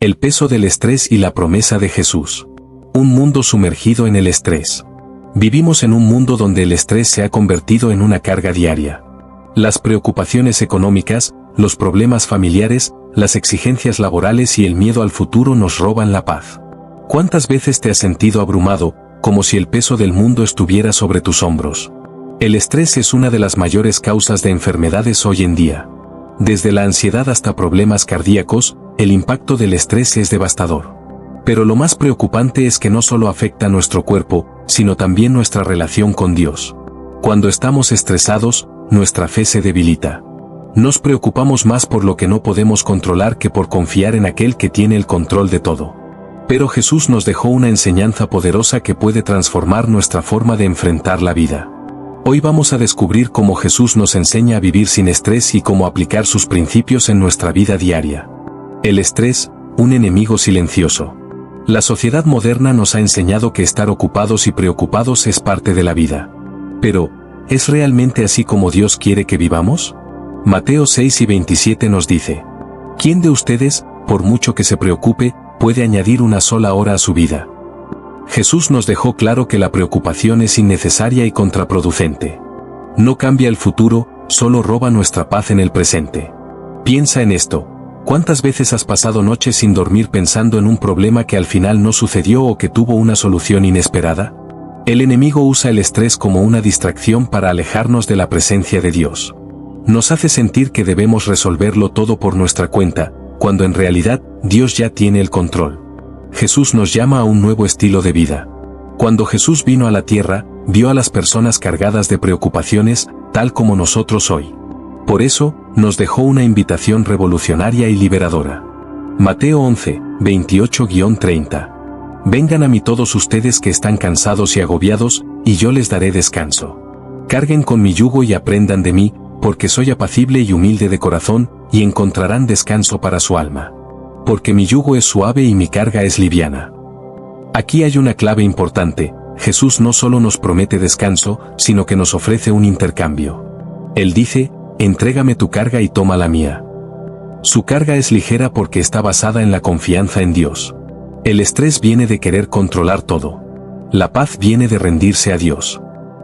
El peso del estrés y la promesa de Jesús. Un mundo sumergido en el estrés. Vivimos en un mundo donde el estrés se ha convertido en una carga diaria. Las preocupaciones económicas, los problemas familiares, las exigencias laborales y el miedo al futuro nos roban la paz. ¿Cuántas veces te has sentido abrumado, como si el peso del mundo estuviera sobre tus hombros? El estrés es una de las mayores causas de enfermedades hoy en día. Desde la ansiedad hasta problemas cardíacos, el impacto del estrés es devastador. Pero lo más preocupante es que no solo afecta a nuestro cuerpo, sino también nuestra relación con Dios. Cuando estamos estresados, nuestra fe se debilita. Nos preocupamos más por lo que no podemos controlar que por confiar en aquel que tiene el control de todo. Pero Jesús nos dejó una enseñanza poderosa que puede transformar nuestra forma de enfrentar la vida. Hoy vamos a descubrir cómo Jesús nos enseña a vivir sin estrés y cómo aplicar sus principios en nuestra vida diaria. El estrés, un enemigo silencioso. La sociedad moderna nos ha enseñado que estar ocupados y preocupados es parte de la vida. Pero, ¿es realmente así como Dios quiere que vivamos? Mateo 6:27 nos dice: ¿Quién de ustedes, por mucho que se preocupe, puede añadir una sola hora a su vida? Jesús nos dejó claro que la preocupación es innecesaria y contraproducente. No cambia el futuro, solo roba nuestra paz en el presente. Piensa en esto. ¿Cuántas veces has pasado noches sin dormir pensando en un problema que al final no sucedió o que tuvo una solución inesperada? El enemigo usa el estrés como una distracción para alejarnos de la presencia de Dios. Nos hace sentir que debemos resolverlo todo por nuestra cuenta, cuando en realidad Dios ya tiene el control. Jesús nos llama a un nuevo estilo de vida. Cuando Jesús vino a la tierra, vio a las personas cargadas de preocupaciones, tal como nosotros hoy. Por eso, nos dejó una invitación revolucionaria y liberadora. Mateo 11:28-30. Vengan a mí todos ustedes que están cansados y agobiados, y yo les daré descanso. Carguen con mi yugo y aprendan de mí, porque soy apacible y humilde de corazón, y encontrarán descanso para su alma. Porque mi yugo es suave y mi carga es liviana. Aquí hay una clave importante: Jesús no solo nos promete descanso, sino que nos ofrece un intercambio. Él dice: entrégame tu carga y toma la mía. Su carga es ligera porque está basada en la confianza en Dios. El estrés viene de querer controlar todo. La paz viene de rendirse a Dios.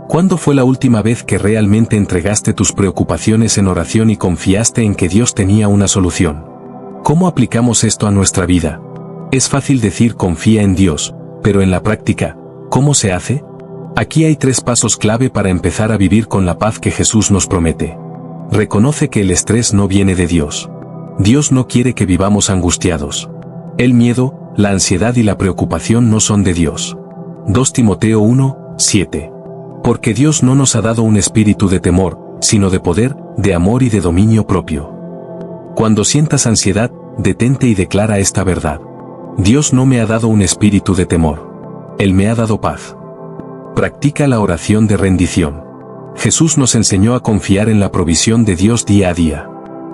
¿Cuándo fue la última vez que realmente entregaste tus preocupaciones en oración y confiaste en que Dios tenía una solución? ¿Cómo aplicamos esto a nuestra vida? Es fácil decir confía en Dios, pero en la práctica, ¿cómo se hace? Aquí hay 3 pasos clave para empezar a vivir con la paz que Jesús nos promete. Reconoce que el estrés no viene de Dios. Dios no quiere que vivamos angustiados. El miedo, la ansiedad y la preocupación no son de Dios. 2 Timoteo 1:7. Porque Dios no nos ha dado un espíritu de temor, sino de poder, de amor y de dominio propio. Cuando sientas ansiedad, detente y declara esta verdad: Dios no me ha dado un espíritu de temor. Él me ha dado paz. Practica la oración de rendición. Jesús nos enseñó a confiar en la provisión de Dios día a día.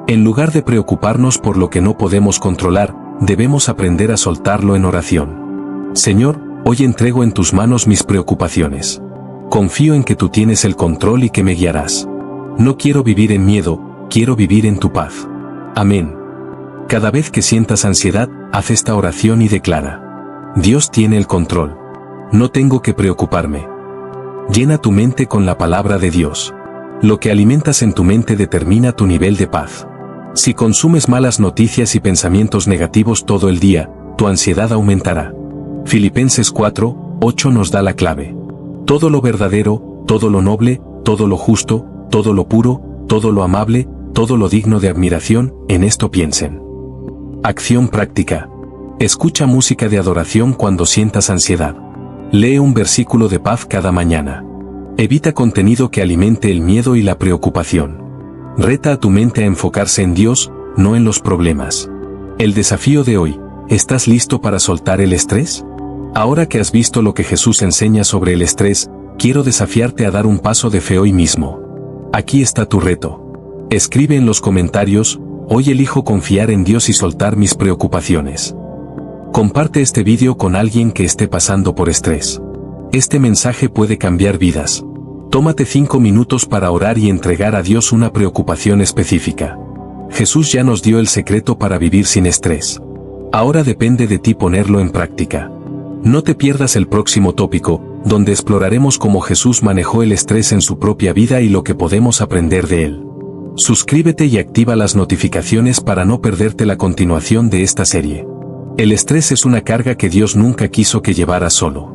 En lugar de preocuparnos por lo que no podemos controlar, debemos aprender a soltarlo en oración. Señor, hoy entrego en tus manos mis preocupaciones. Confío en que tú tienes el control y que me guiarás. No quiero vivir en miedo, quiero vivir en tu paz. Amén. Cada vez que sientas ansiedad, haz esta oración y declara: Dios tiene el control. No tengo que preocuparme. Llena tu mente con la palabra de Dios. Lo que alimentas en tu mente determina tu nivel de paz. Si consumes malas noticias y pensamientos negativos todo el día, tu ansiedad aumentará. Filipenses 4:8 nos da la clave. Todo lo verdadero, todo lo noble, todo lo justo, todo lo puro, todo lo amable, todo lo digno de admiración, en esto piensen. Acción práctica. Escucha música de adoración cuando sientas ansiedad. Lee un versículo de paz cada mañana. Evita contenido que alimente el miedo y la preocupación. Reta a tu mente a enfocarse en Dios, no en los problemas. El desafío de hoy: ¿estás listo para soltar el estrés? Ahora que has visto lo que Jesús enseña sobre el estrés, quiero desafiarte a dar un paso de fe hoy mismo. Aquí está tu reto. Escribe en los comentarios: hoy elijo confiar en Dios y soltar mis preocupaciones. Comparte este vídeo con alguien que esté pasando por estrés. Este mensaje puede cambiar vidas. Tómate 5 minutos para orar y entregar a Dios una preocupación específica. Jesús ya nos dio el secreto para vivir sin estrés. Ahora depende de ti ponerlo en práctica. No te pierdas el próximo tópico, donde exploraremos cómo Jesús manejó el estrés en su propia vida y lo que podemos aprender de él. Suscríbete y activa las notificaciones para no perderte la continuación de esta serie. El estrés es una carga que Dios nunca quiso que llevaras solo.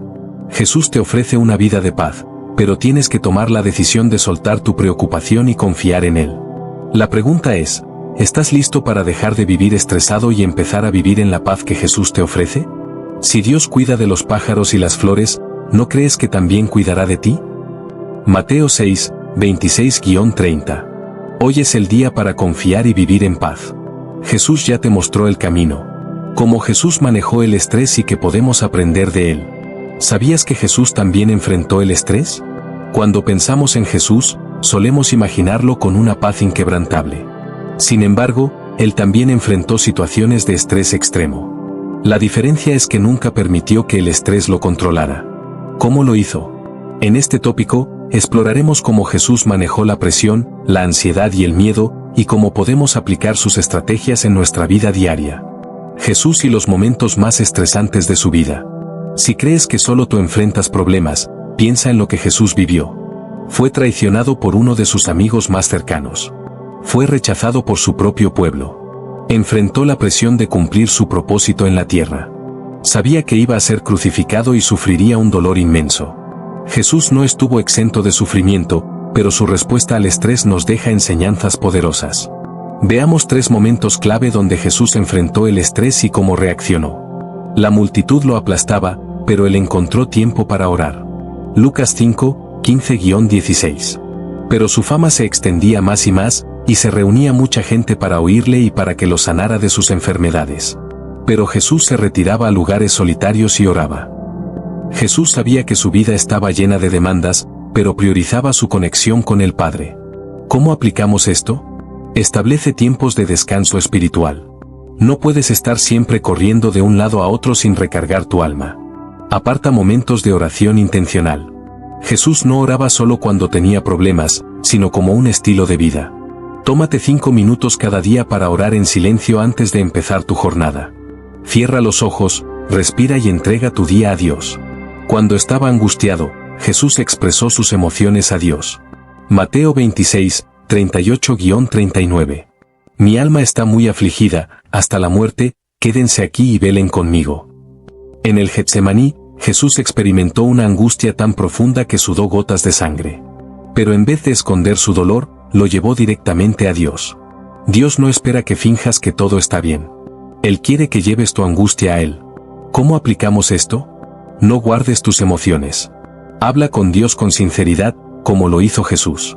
Jesús te ofrece una vida de paz, pero tienes que tomar la decisión de soltar tu preocupación y confiar en Él. La pregunta es, ¿estás listo para dejar de vivir estresado y empezar a vivir en la paz que Jesús te ofrece? Si Dios cuida de los pájaros y las flores, ¿no crees que también cuidará de ti? Mateo 6, 26-30. Hoy es el día para confiar y vivir en paz. Jesús ya te mostró el camino. Cómo Jesús manejó el estrés y qué podemos aprender de él. ¿Sabías que Jesús también enfrentó el estrés? Cuando pensamos en Jesús, solemos imaginarlo con una paz inquebrantable. Sin embargo, él también enfrentó situaciones de estrés extremo. La diferencia es que nunca permitió que el estrés lo controlara. ¿Cómo lo hizo? En este tópico, exploraremos cómo Jesús manejó la presión, la ansiedad y el miedo, y cómo podemos aplicar sus estrategias en nuestra vida diaria. Jesús y los momentos más estresantes de su vida. Si crees que solo tú enfrentas problemas, piensa en lo que Jesús vivió. Fue traicionado por uno de sus amigos más cercanos. Fue rechazado por su propio pueblo. Enfrentó la presión de cumplir su propósito en la tierra. Sabía que iba a ser crucificado y sufriría un dolor inmenso. Jesús no estuvo exento de sufrimiento, pero su respuesta al estrés nos deja enseñanzas poderosas. Veamos 3 momentos clave donde Jesús enfrentó el estrés y cómo reaccionó. La multitud lo aplastaba, pero él encontró tiempo para orar. Lucas 5, 15-16. Pero su fama se extendía más y más, y se reunía mucha gente para oírle y para que lo sanara de sus enfermedades. Pero Jesús se retiraba a lugares solitarios y oraba. Jesús sabía que su vida estaba llena de demandas, pero priorizaba su conexión con el Padre. ¿Cómo aplicamos esto? Establece tiempos de descanso espiritual. No puedes estar siempre corriendo de un lado a otro sin recargar tu alma. Aparta momentos de oración intencional. Jesús no oraba solo cuando tenía problemas, sino como un estilo de vida. Tómate 5 minutos cada día para orar en silencio antes de empezar tu jornada. Cierra los ojos, respira y entrega tu día a Dios. Cuando estaba angustiado, Jesús expresó sus emociones a Dios. Mateo 26, 38-39. Mi alma está muy afligida, hasta la muerte, quédense aquí y velen conmigo. En el Getsemaní, Jesús experimentó una angustia tan profunda que sudó gotas de sangre. Pero en vez de esconder su dolor, lo llevó directamente a Dios. Dios no espera que finjas que todo está bien. Él quiere que lleves tu angustia a Él. ¿Cómo aplicamos esto? No guardes tus emociones. Habla con Dios con sinceridad, como lo hizo Jesús.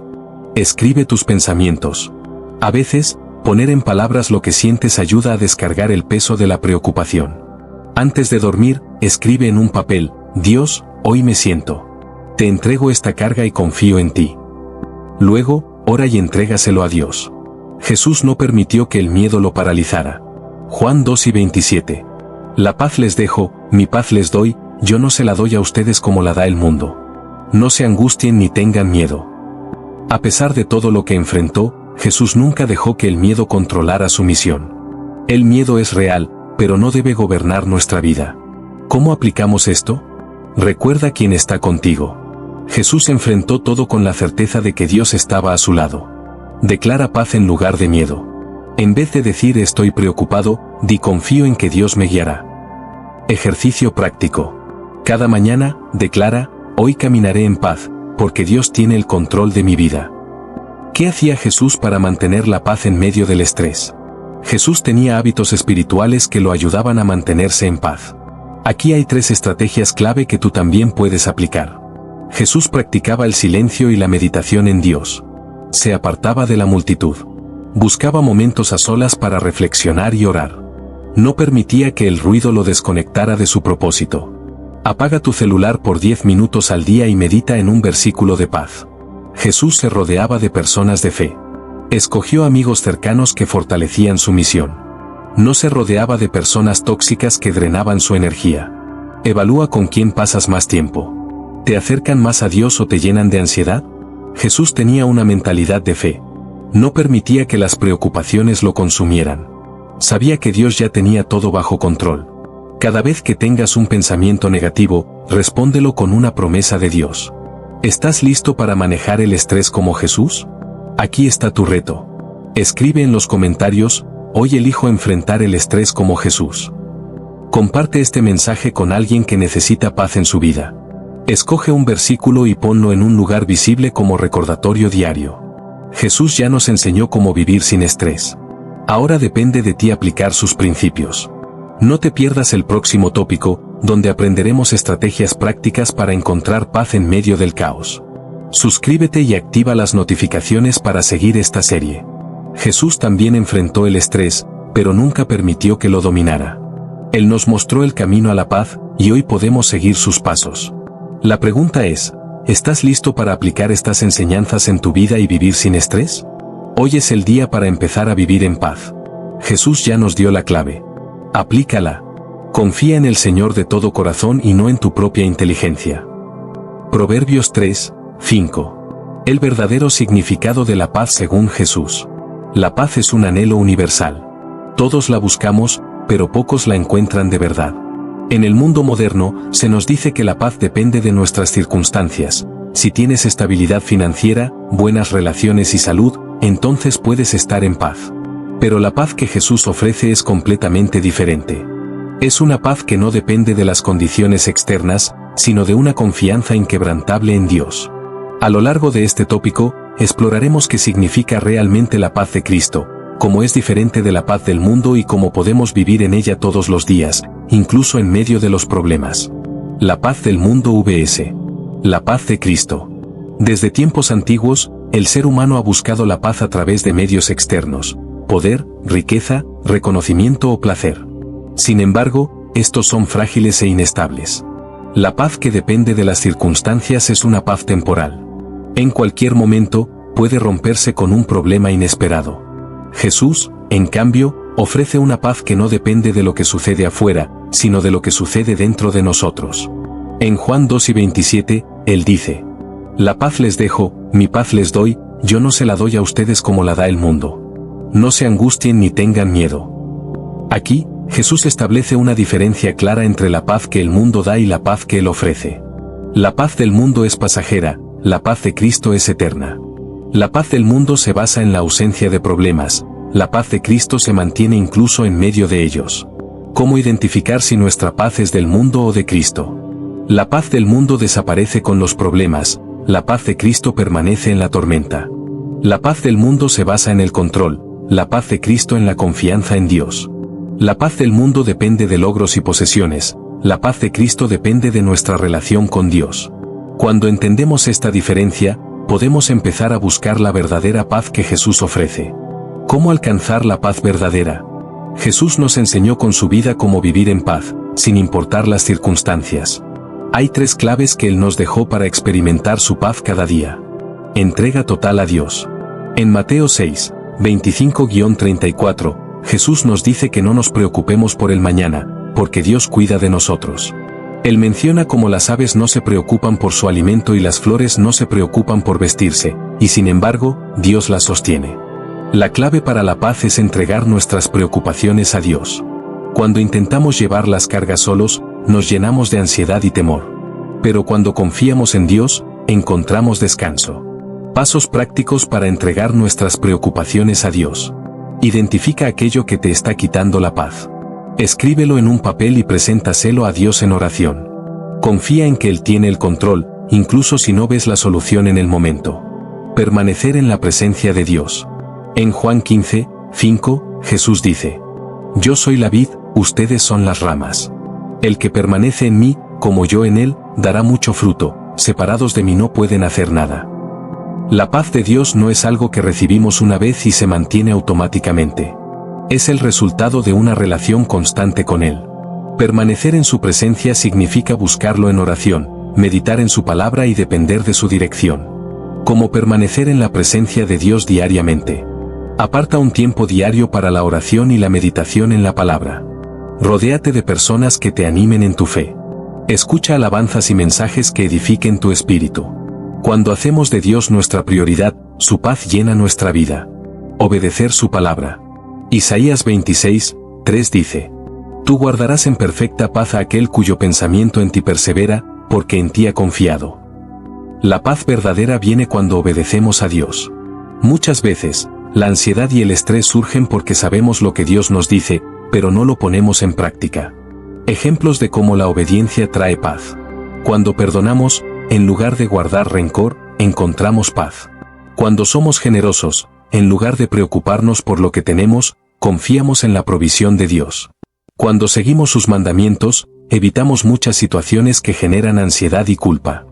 Escribe tus pensamientos. A veces, poner en palabras lo que sientes ayuda a descargar el peso de la preocupación. Antes de dormir, escribe en un papel, Dios, hoy me siento. Te entrego esta carga y confío en ti. Luego, ora y entrégaselo a Dios. Jesús no permitió que el miedo lo paralizara. Juan 2:27. La paz les dejo, mi paz les doy, yo no se la doy a ustedes como la da el mundo. No se angustien ni tengan miedo. A pesar de todo lo que enfrentó, Jesús nunca dejó que el miedo controlara su misión. El miedo es real, pero no debe gobernar nuestra vida. ¿Cómo aplicamos esto? Recuerda quién está contigo. Jesús enfrentó todo con la certeza de que Dios estaba a su lado. Declara paz en lugar de miedo. En vez de decir estoy preocupado, di confío en que Dios me guiará. Ejercicio práctico. Cada mañana, declara, hoy caminaré en paz, porque Dios tiene el control de mi vida. ¿Qué hacía Jesús para mantener la paz en medio del estrés? Jesús tenía hábitos espirituales que lo ayudaban a mantenerse en paz. Aquí hay 3 estrategias clave que tú también puedes aplicar. Jesús practicaba el silencio y la meditación en Dios. Se apartaba de la multitud. Buscaba momentos a solas para reflexionar y orar. No permitía que el ruido lo desconectara de su propósito. Apaga tu celular por 10 minutos al día y medita en un versículo de paz. Jesús se rodeaba de personas de fe. Escogió amigos cercanos que fortalecían su misión. No se rodeaba de personas tóxicas que drenaban su energía. Evalúa con quién pasas más tiempo. ¿Te acercan más a Dios o te llenan de ansiedad? Jesús tenía una mentalidad de fe. No permitía que las preocupaciones lo consumieran. Sabía que Dios ya tenía todo bajo control. Cada vez que tengas un pensamiento negativo, respóndelo con una promesa de Dios. ¿Estás listo para manejar el estrés como Jesús? Aquí está tu reto. Escribe en los comentarios: hoy elijo enfrentar el estrés como Jesús. Comparte este mensaje con alguien que necesita paz en su vida. Escoge un versículo y ponlo en un lugar visible como recordatorio diario. Jesús ya nos enseñó cómo vivir sin estrés. Ahora depende de ti aplicar sus principios. No te pierdas el próximo tópico, donde aprenderemos estrategias prácticas para encontrar paz en medio del caos. Suscríbete y activa las notificaciones para seguir esta serie. Jesús también enfrentó el estrés, pero nunca permitió que lo dominara. Él nos mostró el camino a la paz, y hoy podemos seguir sus pasos. La pregunta es: ¿estás listo para aplicar estas enseñanzas en tu vida y vivir sin estrés? Hoy es el día para empezar a vivir en paz. Jesús ya nos dio la clave. Aplícala. Confía en el Señor de todo corazón y no en tu propia inteligencia. Proverbios 3:5. El verdadero significado de la paz según Jesús. La paz es un anhelo universal. Todos la buscamos, pero pocos la encuentran de verdad. En el mundo moderno, se nos dice que la paz depende de nuestras circunstancias. Si tienes estabilidad financiera, buenas relaciones y salud, entonces puedes estar en paz. Pero la paz que Jesús ofrece es completamente diferente. Es una paz que no depende de las condiciones externas, sino de una confianza inquebrantable en Dios. A lo largo de este tópico, exploraremos qué significa realmente la paz de Cristo, cómo es diferente de la paz del mundo y cómo podemos vivir en ella todos los días, incluso en medio de los problemas. La paz del mundo vs. la paz de Cristo. Desde tiempos antiguos, el ser humano ha buscado la paz a través de medios externos: poder, riqueza, reconocimiento o placer. Sin embargo, estos son frágiles e inestables. La paz que depende de las circunstancias es una paz temporal. En cualquier momento, puede romperse con un problema inesperado. Jesús, en cambio, ofrece una paz que no depende de lo que sucede afuera, sino de lo que sucede dentro de nosotros. En Juan 2:27, Él dice: la paz les dejo, mi paz les doy, yo no se la doy a ustedes como la da el mundo. No se angustien ni tengan miedo. Aquí, Jesús establece una diferencia clara entre la paz que el mundo da y la paz que Él ofrece. La paz del mundo es pasajera, la paz de Cristo es eterna. La paz del mundo se basa en la ausencia de problemas, la paz de Cristo se mantiene incluso en medio de ellos. ¿Cómo identificar si nuestra paz es del mundo o de Cristo? La paz del mundo desaparece con los problemas, la paz de Cristo permanece en la tormenta. La paz del mundo se basa en el control, la paz de Cristo en la confianza en Dios. La paz del mundo depende de logros y posesiones, la paz de Cristo depende de nuestra relación con Dios. Cuando entendemos esta diferencia, podemos empezar a buscar la verdadera paz que Jesús ofrece. ¿Cómo alcanzar la paz verdadera? Jesús nos enseñó con su vida cómo vivir en paz, sin importar las circunstancias. Hay 3 claves que Él nos dejó para experimentar su paz cada día. Entrega total a Dios. En Mateo 6:25-34, Jesús nos dice que no nos preocupemos por el mañana, porque Dios cuida de nosotros. Él menciona cómo las aves no se preocupan por su alimento y las flores no se preocupan por vestirse, y sin embargo, Dios las sostiene. La clave para la paz es entregar nuestras preocupaciones a Dios. Cuando intentamos llevar las cargas solos, nos llenamos de ansiedad y temor. Pero cuando confiamos en Dios, encontramos descanso. Pasos prácticos para entregar nuestras preocupaciones a Dios. Identifica aquello que te está quitando la paz. Escríbelo en un papel y preséntaselo a Dios en oración. Confía en que Él tiene el control, incluso si no ves la solución en el momento. Permanecer en la presencia de Dios. En Juan 15:5, Jesús dice: yo soy la vid, ustedes son las ramas. El que permanece en mí, como yo en él, dará mucho fruto, separados de mí no pueden hacer nada. La paz de Dios no es algo que recibimos una vez y se mantiene automáticamente. Es el resultado de una relación constante con Él. Permanecer en su presencia significa buscarlo en oración, meditar en su palabra y depender de su dirección. ¿Cómo permanecer en la presencia de Dios diariamente? Aparta un tiempo diario para la oración y la meditación en la palabra. Rodéate de personas que te animen en tu fe. Escucha alabanzas y mensajes que edifiquen tu espíritu. Cuando hacemos de Dios nuestra prioridad, su paz llena nuestra vida. Obedecer su palabra. Isaías 26, 3 dice: Tú guardarás en perfecta paz a aquel cuyo pensamiento en ti persevera, porque en ti ha confiado. La paz verdadera viene cuando obedecemos a Dios. Muchas veces, la ansiedad y el estrés surgen porque sabemos lo que Dios nos dice, pero no lo ponemos en práctica. Ejemplos de cómo la obediencia trae paz. Cuando perdonamos, en lugar de guardar rencor, encontramos paz. Cuando somos generosos, en lugar de preocuparnos por lo que tenemos, confiamos en la provisión de Dios. Cuando seguimos sus mandamientos, evitamos muchas situaciones que generan ansiedad y culpa.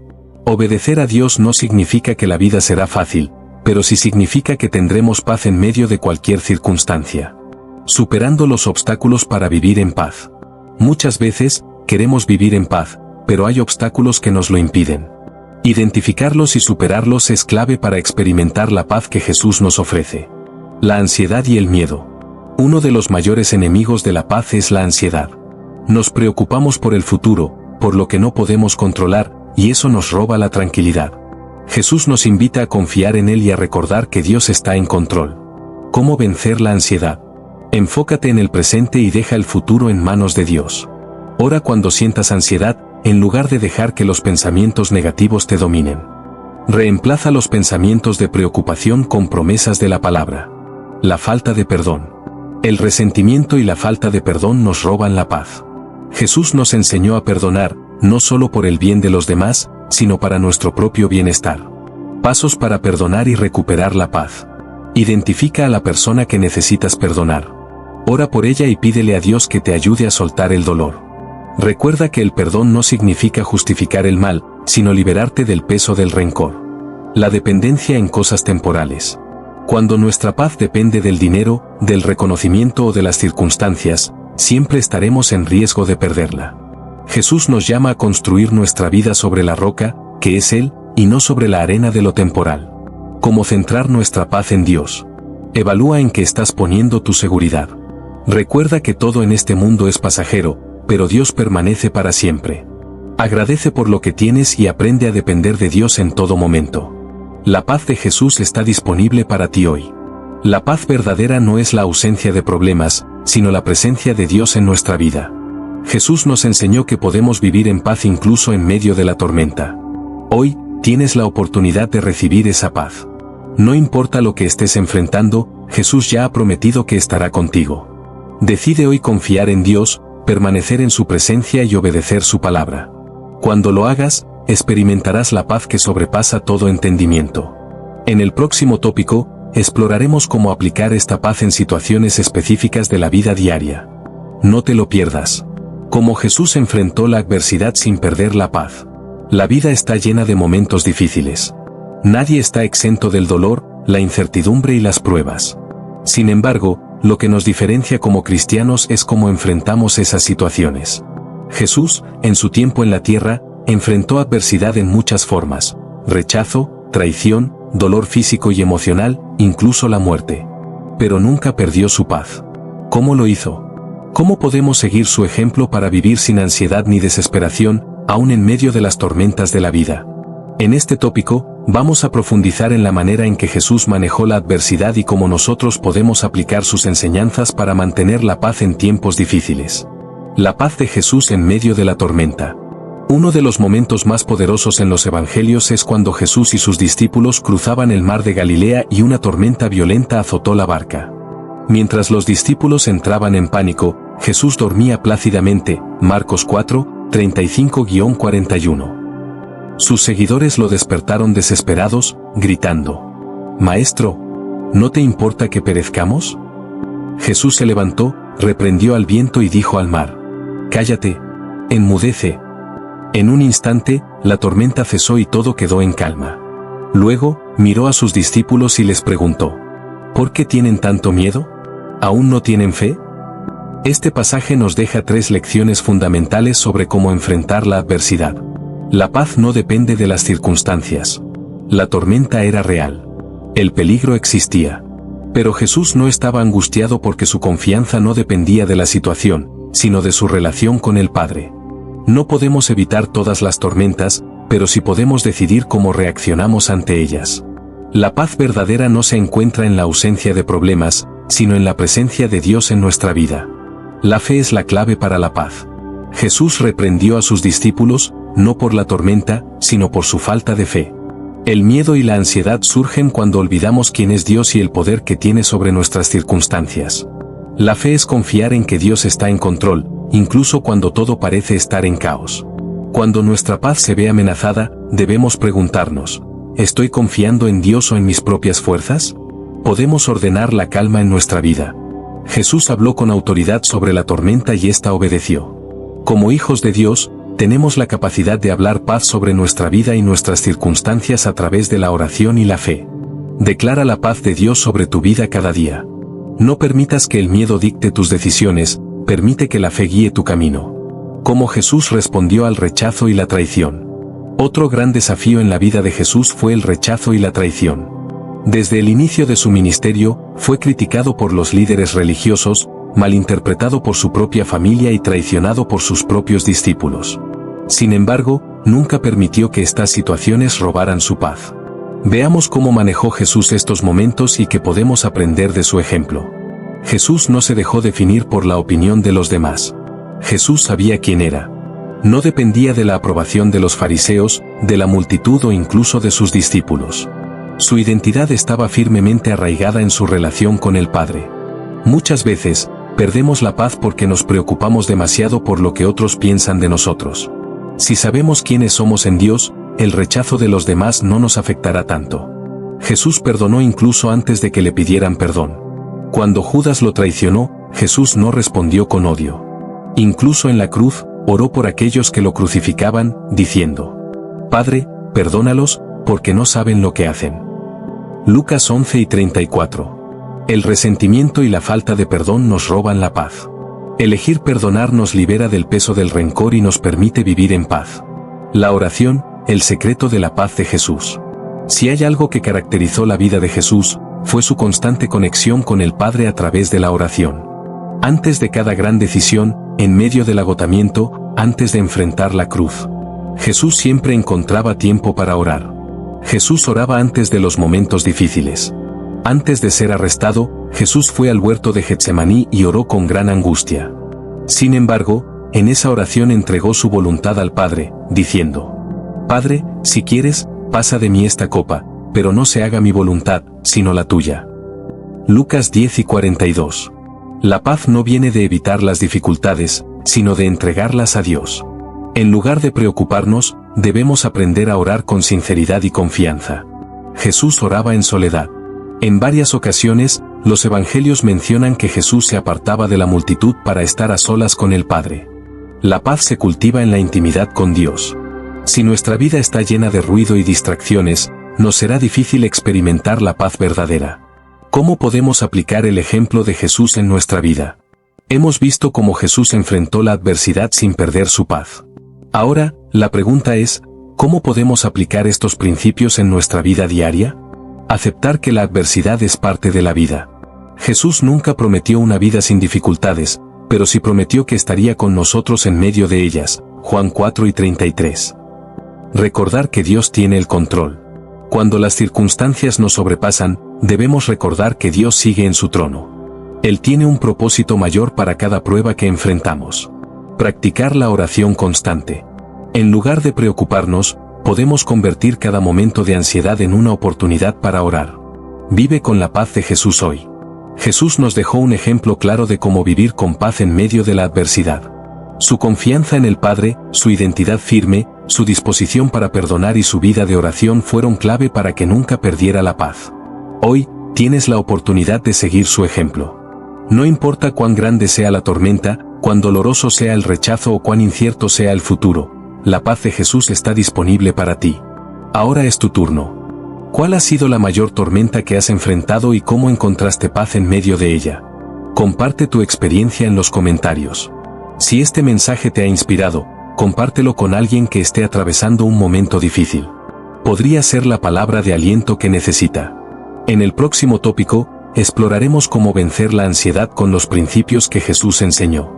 Obedecer a Dios no significa que la vida será fácil, pero sí significa que tendremos paz en medio de cualquier circunstancia. Superando los obstáculos para vivir en paz. Muchas veces, queremos vivir en paz, pero hay obstáculos que nos lo impiden. Identificarlos y superarlos es clave para experimentar la paz que Jesús nos ofrece. La ansiedad y el miedo. Uno de los mayores enemigos de la paz es la ansiedad. Nos preocupamos por el futuro, por lo que no podemos controlar, y eso nos roba la tranquilidad. Jesús nos invita a confiar en Él y a recordar que Dios está en control. ¿Cómo vencer la ansiedad? Enfócate en el presente y deja el futuro en manos de Dios. Ora cuando sientas ansiedad, en lugar de dejar que los pensamientos negativos te dominen. Reemplaza los pensamientos de preocupación con promesas de la palabra. La falta de perdón. El resentimiento y la falta de perdón nos roban la paz. Jesús nos enseñó a perdonar, no solo por el bien de los demás, sino para nuestro propio bienestar. Pasos para perdonar y recuperar la paz. Identifica a la persona que necesitas perdonar. Ora por ella y pídele a Dios que te ayude a soltar el dolor. Recuerda que el perdón no significa justificar el mal, sino liberarte del peso del rencor. La dependencia en cosas temporales. Cuando nuestra paz depende del dinero, del reconocimiento o de las circunstancias, siempre estaremos en riesgo de perderla. Jesús nos llama a construir nuestra vida sobre la roca, que es Él, y no sobre la arena de lo temporal. ¿Cómo centrar nuestra paz en Dios? Evalúa en qué estás poniendo tu seguridad. Recuerda que todo en este mundo es pasajero, pero Dios permanece para siempre. Agradece por lo que tienes y aprende a depender de Dios en todo momento. La paz de Jesús está disponible para ti hoy. La paz verdadera no es la ausencia de problemas, sino la presencia de Dios en nuestra vida. Jesús nos enseñó que podemos vivir en paz incluso en medio de la tormenta. Hoy, tienes la oportunidad de recibir esa paz. No importa lo que estés enfrentando, Jesús ya ha prometido que estará contigo. Decide hoy confiar en Dios, permanecer en su presencia y obedecer su palabra. Cuando lo hagas, experimentarás la paz que sobrepasa todo entendimiento. En el próximo tópico, exploraremos cómo aplicar esta paz en situaciones específicas de la vida diaria. No te lo pierdas. Cómo Jesús enfrentó la adversidad sin perder la paz. La vida está llena de momentos difíciles. Nadie está exento del dolor, la incertidumbre y las pruebas. Sin embargo, lo que nos diferencia como cristianos es cómo enfrentamos esas situaciones. Jesús, en su tiempo en la tierra, enfrentó adversidad en muchas formas: rechazo, traición, dolor físico y emocional, incluso la muerte. Pero nunca perdió su paz. ¿Cómo lo hizo? ¿Cómo podemos seguir su ejemplo para vivir sin ansiedad ni desesperación, aún en medio de las tormentas de la vida? En este tópico, vamos a profundizar en la manera en que Jesús manejó la adversidad y cómo nosotros podemos aplicar sus enseñanzas para mantener la paz en tiempos difíciles. La paz de Jesús en medio de la tormenta. Uno de los momentos más poderosos en los evangelios es cuando Jesús y sus discípulos cruzaban el mar de Galilea y una tormenta violenta azotó la barca. Mientras los discípulos entraban en pánico, Jesús dormía plácidamente. Marcos 4, 35-41. Sus seguidores lo despertaron desesperados, gritando: «Maestro, ¿no te importa que perezcamos?». Jesús se levantó, reprendió al viento y dijo al mar: «Cállate, enmudece». En un instante, la tormenta cesó y todo quedó en calma. Luego, miró a sus discípulos y les preguntó: ¿por qué tienen tanto miedo? ¿Aún no tienen fe? Este pasaje nos deja 3 lecciones fundamentales sobre cómo enfrentar la adversidad. La paz no depende de las circunstancias. La tormenta era real. El peligro existía. Pero Jesús no estaba angustiado porque su confianza no dependía de la situación, sino de su relación con el Padre. No podemos evitar todas las tormentas, pero sí podemos decidir cómo reaccionamos ante ellas. La paz verdadera no se encuentra en la ausencia de problemas, sino en la presencia de Dios en nuestra vida. La fe es la clave para la paz. Jesús reprendió a sus discípulos, no por la tormenta, sino por su falta de fe. El miedo y la ansiedad surgen cuando olvidamos quién es Dios y el poder que tiene sobre nuestras circunstancias. La fe es confiar en que Dios está en control, incluso cuando todo parece estar en caos. Cuando nuestra paz se ve amenazada, debemos preguntarnos, ¿estoy confiando en Dios o en mis propias fuerzas? Podemos ordenar la calma en nuestra vida. Jesús habló con autoridad sobre la tormenta y ésta obedeció. Como hijos de Dios, tenemos la capacidad de hablar paz sobre nuestra vida y nuestras circunstancias a través de la oración y la fe. Declara la paz de Dios sobre tu vida cada día. No permitas que el miedo dicte tus decisiones, permite que la fe guíe tu camino. Cómo Jesús respondió al rechazo y la traición. Otro gran desafío en la vida de Jesús fue el rechazo y la traición. Desde el inicio de su ministerio, fue criticado por los líderes religiosos, malinterpretado por su propia familia y traicionado por sus propios discípulos. Sin embargo, nunca permitió que estas situaciones robaran su paz. Veamos cómo manejó Jesús estos momentos y que podemos aprender de su ejemplo. Jesús no se dejó definir por la opinión de los demás. Jesús sabía quién era. No dependía de la aprobación de los fariseos, de la multitud o incluso de sus discípulos. Su identidad estaba firmemente arraigada en su relación con el Padre. Muchas veces, perdemos la paz porque nos preocupamos demasiado por lo que otros piensan de nosotros. Si sabemos quiénes somos en Dios, el rechazo de los demás no nos afectará tanto. Jesús perdonó incluso antes de que le pidieran perdón. Cuando Judas lo traicionó, Jesús no respondió con odio. Incluso en la cruz, oró por aquellos que lo crucificaban, diciendo: Padre, perdónalos, porque no saben lo que hacen. Lucas 11:34. El resentimiento y la falta de perdón nos roban la paz. Elegir perdonar nos libera del peso del rencor y nos permite vivir en paz. La oración, el secreto de la paz de Jesús. Si hay algo que caracterizó la vida de Jesús, fue su constante conexión con el Padre a través de la oración. Antes de cada gran decisión, en medio del agotamiento, antes de enfrentar la cruz, Jesús siempre encontraba tiempo para orar. Jesús oraba antes de los momentos difíciles. Antes de ser arrestado, Jesús fue al huerto de Getsemaní y oró con gran angustia. Sin embargo, en esa oración entregó su voluntad al Padre, diciendo: Padre, si quieres, pasa de mí esta copa, pero no se haga mi voluntad, sino la tuya. Lucas 10:42. La paz no viene de evitar las dificultades, sino de entregarlas a Dios. En lugar de preocuparnos, debemos aprender a orar con sinceridad y confianza. Jesús oraba en soledad. En varias ocasiones, los evangelios mencionan que Jesús se apartaba de la multitud para estar a solas con el Padre. La paz se cultiva en la intimidad con Dios. Si nuestra vida está llena de ruido y distracciones, nos será difícil experimentar la paz verdadera. ¿Cómo podemos aplicar el ejemplo de Jesús en nuestra vida? Hemos visto cómo Jesús enfrentó la adversidad sin perder su paz. Ahora, la pregunta es, ¿cómo podemos aplicar estos principios en nuestra vida diaria? Aceptar que la adversidad es parte de la vida. Jesús nunca prometió una vida sin dificultades, pero sí prometió que estaría con nosotros en medio de ellas. Juan 4:33. Recordar que Dios tiene el control. Cuando las circunstancias nos sobrepasan, debemos recordar que Dios sigue en su trono. Él tiene un propósito mayor para cada prueba que enfrentamos. Practicar la oración constante. En lugar de preocuparnos, podemos convertir cada momento de ansiedad en una oportunidad para orar. Vive con la paz de Jesús hoy. Jesús nos dejó un ejemplo claro de cómo vivir con paz en medio de la adversidad. Su confianza en el Padre, su identidad firme, su disposición para perdonar y su vida de oración fueron clave para que nunca perdiera la paz. Hoy, tienes la oportunidad de seguir su ejemplo. No importa cuán grande sea la tormenta, cuán doloroso sea el rechazo o cuán incierto sea el futuro, la paz de Jesús está disponible para ti. Ahora es tu turno. ¿Cuál ha sido la mayor tormenta que has enfrentado y cómo encontraste paz en medio de ella? Comparte tu experiencia en los comentarios. Si este mensaje te ha inspirado, compártelo con alguien que esté atravesando un momento difícil. Podría ser la palabra de aliento que necesita. En el próximo tópico, exploraremos cómo vencer la ansiedad con los principios que Jesús enseñó.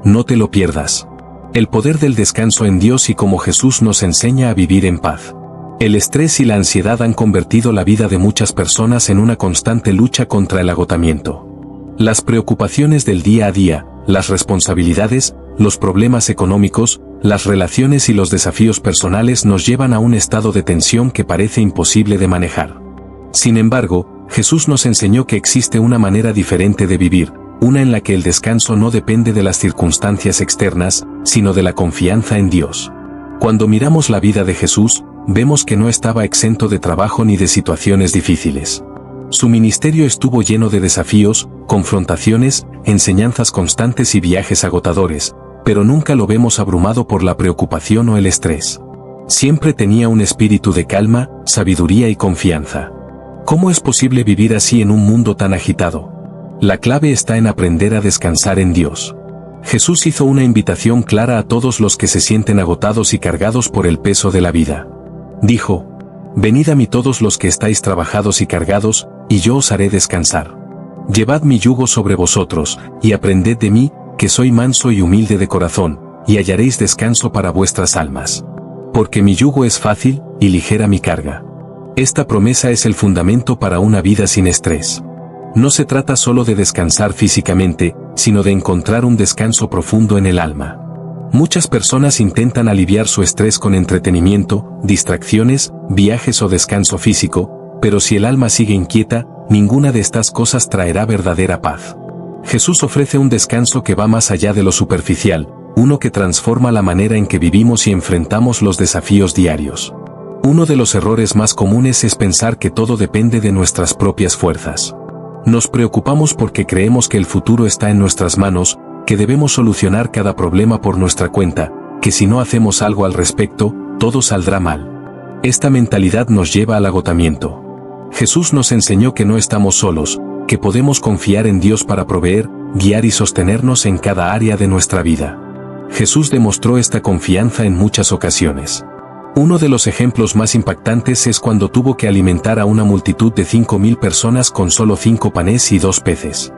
No te lo pierdas. El poder del descanso en Dios y cómo Jesús nos enseña a vivir en paz. El estrés y la ansiedad han convertido la vida de muchas personas en una constante lucha contra el agotamiento. Las preocupaciones del día a día, las responsabilidades, los problemas económicos, las relaciones y los desafíos personales nos llevan a un estado de tensión que parece imposible de manejar. Sin embargo, Jesús nos enseñó que existe una manera diferente de vivir, una en la que el descanso no depende de las circunstancias externas, sino de la confianza en Dios. Cuando miramos la vida de Jesús, vemos que no estaba exento de trabajo ni de situaciones difíciles. Su ministerio estuvo lleno de desafíos, confrontaciones, enseñanzas constantes y viajes agotadores, pero nunca lo vemos abrumado por la preocupación o el estrés. Siempre tenía un espíritu de calma, sabiduría y confianza. ¿Cómo es posible vivir así en un mundo tan agitado? La clave está en aprender a descansar en Dios. Jesús hizo una invitación clara a todos los que se sienten agotados y cargados por el peso de la vida. Dijo: «Venid a mí todos los que estáis trabajados y cargados, y yo os haré descansar. Llevad mi yugo sobre vosotros, y aprended de mí, que soy manso y humilde de corazón, y hallaréis descanso para vuestras almas. Porque mi yugo es fácil, y ligera mi carga». Esta promesa es el fundamento para una vida sin estrés. No se trata solo de descansar físicamente, sino de encontrar un descanso profundo en el alma. Muchas personas intentan aliviar su estrés con entretenimiento, distracciones, viajes o descanso físico, pero si el alma sigue inquieta, ninguna de estas cosas traerá verdadera paz. Jesús ofrece un descanso que va más allá de lo superficial, uno que transforma la manera en que vivimos y enfrentamos los desafíos diarios. Uno de los errores más comunes es pensar que todo depende de nuestras propias fuerzas. Nos preocupamos porque creemos que el futuro está en nuestras manos, que debemos solucionar cada problema por nuestra cuenta, que si no hacemos algo al respecto, todo saldrá mal. Esta mentalidad nos lleva al agotamiento. Jesús nos enseñó que no estamos solos, que podemos confiar en Dios para proveer, guiar y sostenernos en cada área de nuestra vida. Jesús demostró esta confianza en muchas ocasiones. Uno de los ejemplos más impactantes es cuando tuvo que alimentar a una multitud de 5.000 personas con solo 5 panes y 2 peces.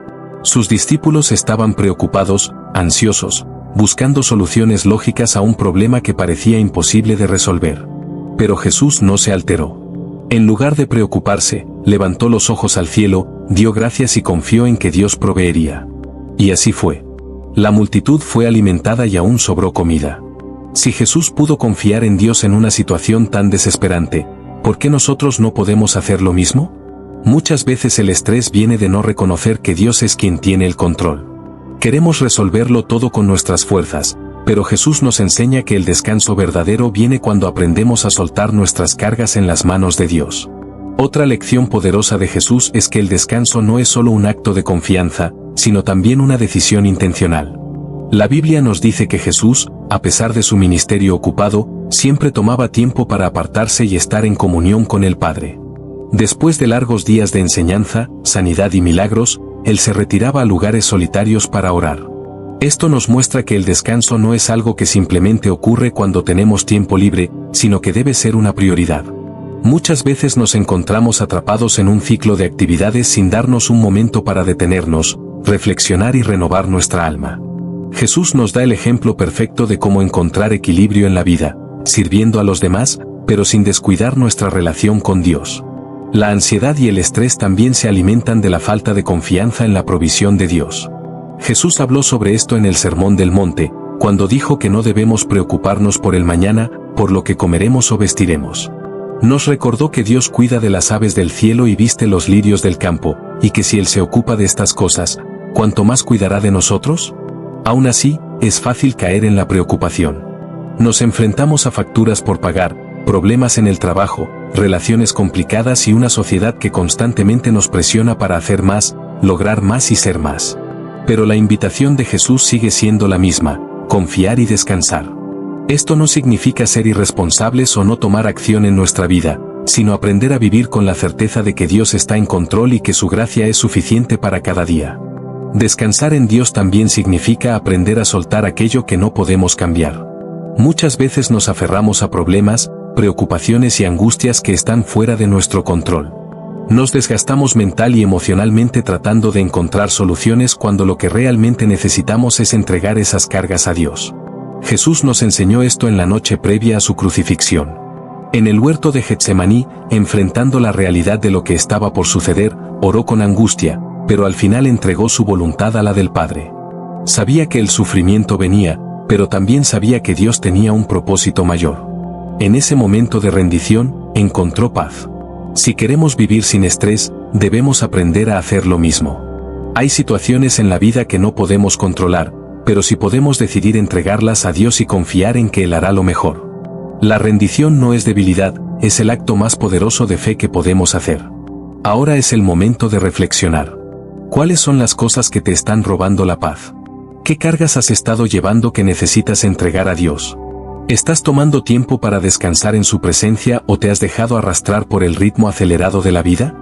Sus discípulos estaban preocupados, ansiosos, buscando soluciones lógicas a un problema que parecía imposible de resolver. Pero Jesús no se alteró. En lugar de preocuparse, levantó los ojos al cielo, dio gracias y confió en que Dios proveería. Y así fue. La multitud fue alimentada y aún sobró comida. Si Jesús pudo confiar en Dios en una situación tan desesperante, ¿por qué nosotros no podemos hacer lo mismo? Muchas veces el estrés viene de no reconocer que Dios es quien tiene el control. Queremos resolverlo todo con nuestras fuerzas, pero Jesús nos enseña que el descanso verdadero viene cuando aprendemos a soltar nuestras cargas en las manos de Dios. Otra lección poderosa de Jesús es que el descanso no es solo un acto de confianza, sino también una decisión intencional. La Biblia nos dice que Jesús, a pesar de su ministerio ocupado, siempre tomaba tiempo para apartarse y estar en comunión con el Padre. Después de largos días de enseñanza, sanidad y milagros, Él se retiraba a lugares solitarios para orar. Esto nos muestra que el descanso no es algo que simplemente ocurre cuando tenemos tiempo libre, sino que debe ser una prioridad. Muchas veces nos encontramos atrapados en un ciclo de actividades sin darnos un momento para detenernos, reflexionar y renovar nuestra alma. Jesús nos da el ejemplo perfecto de cómo encontrar equilibrio en la vida, sirviendo a los demás, pero sin descuidar nuestra relación con Dios. La ansiedad y el estrés también se alimentan de la falta de confianza en la provisión de Dios. Jesús habló sobre esto en el Sermón del Monte, cuando dijo que no debemos preocuparnos por el mañana, por lo que comeremos o vestiremos. Nos recordó que Dios cuida de las aves del cielo y viste los lirios del campo, y que si Él se ocupa de estas cosas, ¿cuánto más cuidará de nosotros? Aún así, es fácil caer en la preocupación. Nos enfrentamos a facturas por pagar, problemas en el trabajo, relaciones complicadas y una sociedad que constantemente nos presiona para hacer más, lograr más y ser más. Pero la invitación de Jesús sigue siendo la misma: confiar y descansar. Esto no significa ser irresponsables o no tomar acción en nuestra vida, sino aprender a vivir con la certeza de que Dios está en control y que su gracia es suficiente para cada día. Descansar en Dios también significa aprender a soltar aquello que no podemos cambiar. Muchas veces nos aferramos a problemas, preocupaciones y angustias que están fuera de nuestro control. Nos desgastamos mental y emocionalmente tratando de encontrar soluciones cuando lo que realmente necesitamos es entregar esas cargas a Dios. Jesús nos enseñó esto en la noche previa a su crucifixión. En el huerto de Getsemaní, enfrentando la realidad de lo que estaba por suceder, oró con angustia: pero al final entregó su voluntad a la del Padre. Sabía que el sufrimiento venía, pero también sabía que Dios tenía un propósito mayor. En ese momento de rendición, encontró paz. Si queremos vivir sin estrés, debemos aprender a hacer lo mismo. Hay situaciones en la vida que no podemos controlar, pero sí podemos decidir entregarlas a Dios y confiar en que Él hará lo mejor. La rendición no es debilidad, es el acto más poderoso de fe que podemos hacer. Ahora es el momento de reflexionar. ¿Cuáles son las cosas que te están robando la paz? ¿Qué cargas has estado llevando que necesitas entregar a Dios? ¿Estás tomando tiempo para descansar en su presencia o te has dejado arrastrar por el ritmo acelerado de la vida?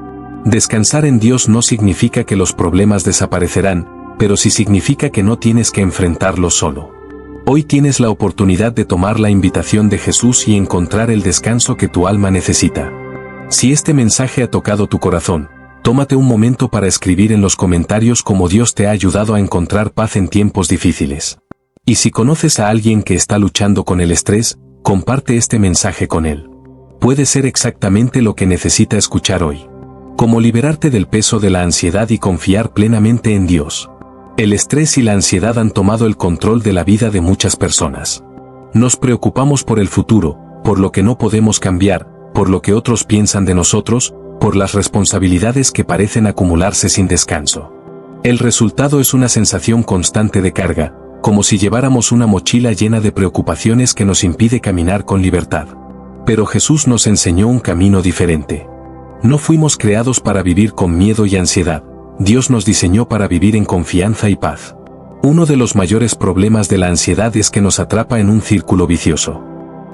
Descansar en Dios no significa que los problemas desaparecerán, pero sí significa que no tienes que enfrentarlos solo. Hoy tienes la oportunidad de tomar la invitación de Jesús y encontrar el descanso que tu alma necesita. Si este mensaje ha tocado tu corazón, tómate un momento para escribir en los comentarios cómo Dios te ha ayudado a encontrar paz en tiempos difíciles. Y si conoces a alguien que está luchando con el estrés, comparte este mensaje con él. Puede ser exactamente lo que necesita escuchar hoy. Cómo liberarte del peso de la ansiedad y confiar plenamente en Dios. El estrés y la ansiedad han tomado el control de la vida de muchas personas. Nos preocupamos por el futuro, por lo que no podemos cambiar, por lo que otros piensan de nosotros, por las responsabilidades que parecen acumularse sin descanso. El resultado es una sensación constante de carga, como si lleváramos una mochila llena de preocupaciones que nos impide caminar con libertad. Pero Jesús nos enseñó un camino diferente. No fuimos creados para vivir con miedo y ansiedad. Dios nos diseñó para vivir en confianza y paz. Uno de los mayores problemas de la ansiedad es que nos atrapa en un círculo vicioso.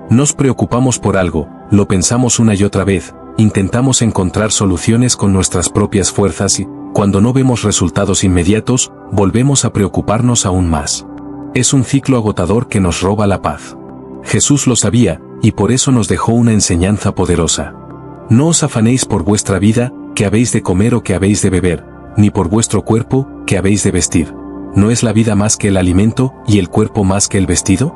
Nos preocupamos por algo, lo pensamos una y otra vez, intentamos encontrar soluciones con nuestras propias fuerzas y, cuando no vemos resultados inmediatos, volvemos a preocuparnos aún más. Es un ciclo agotador que nos roba la paz. Jesús lo sabía, y por eso nos dejó una enseñanza poderosa. No os afanéis por vuestra vida, que habéis de comer o que habéis de beber, ni por vuestro cuerpo, que habéis de vestir. ¿No es la vida más que el alimento, y el cuerpo más que el vestido?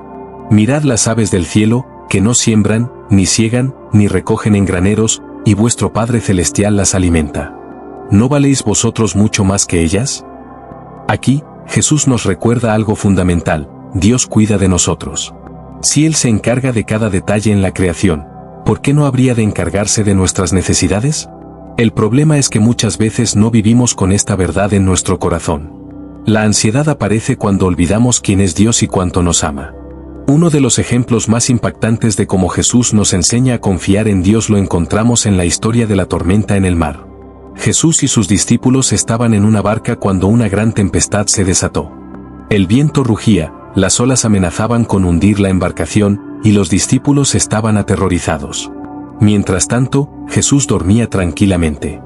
Mirad las aves del cielo, que no siembran, ni siegan, ni recogen en graneros, y vuestro Padre Celestial las alimenta. ¿No valéis vosotros mucho más que ellas? Aquí, Jesús nos recuerda algo fundamental: Dios cuida de nosotros. Si Él se encarga de cada detalle en la creación, ¿por qué no habría de encargarse de nuestras necesidades? El problema es que muchas veces no vivimos con esta verdad en nuestro corazón. La ansiedad aparece cuando olvidamos quién es Dios y cuánto nos ama. Uno de los ejemplos más impactantes de cómo Jesús nos enseña a confiar en Dios lo encontramos en la historia de la tormenta en el mar. Jesús y sus discípulos estaban en una barca cuando una gran tempestad se desató. El viento rugía, las olas amenazaban con hundir la embarcación, y los discípulos estaban aterrorizados. Mientras tanto, Jesús dormía tranquilamente.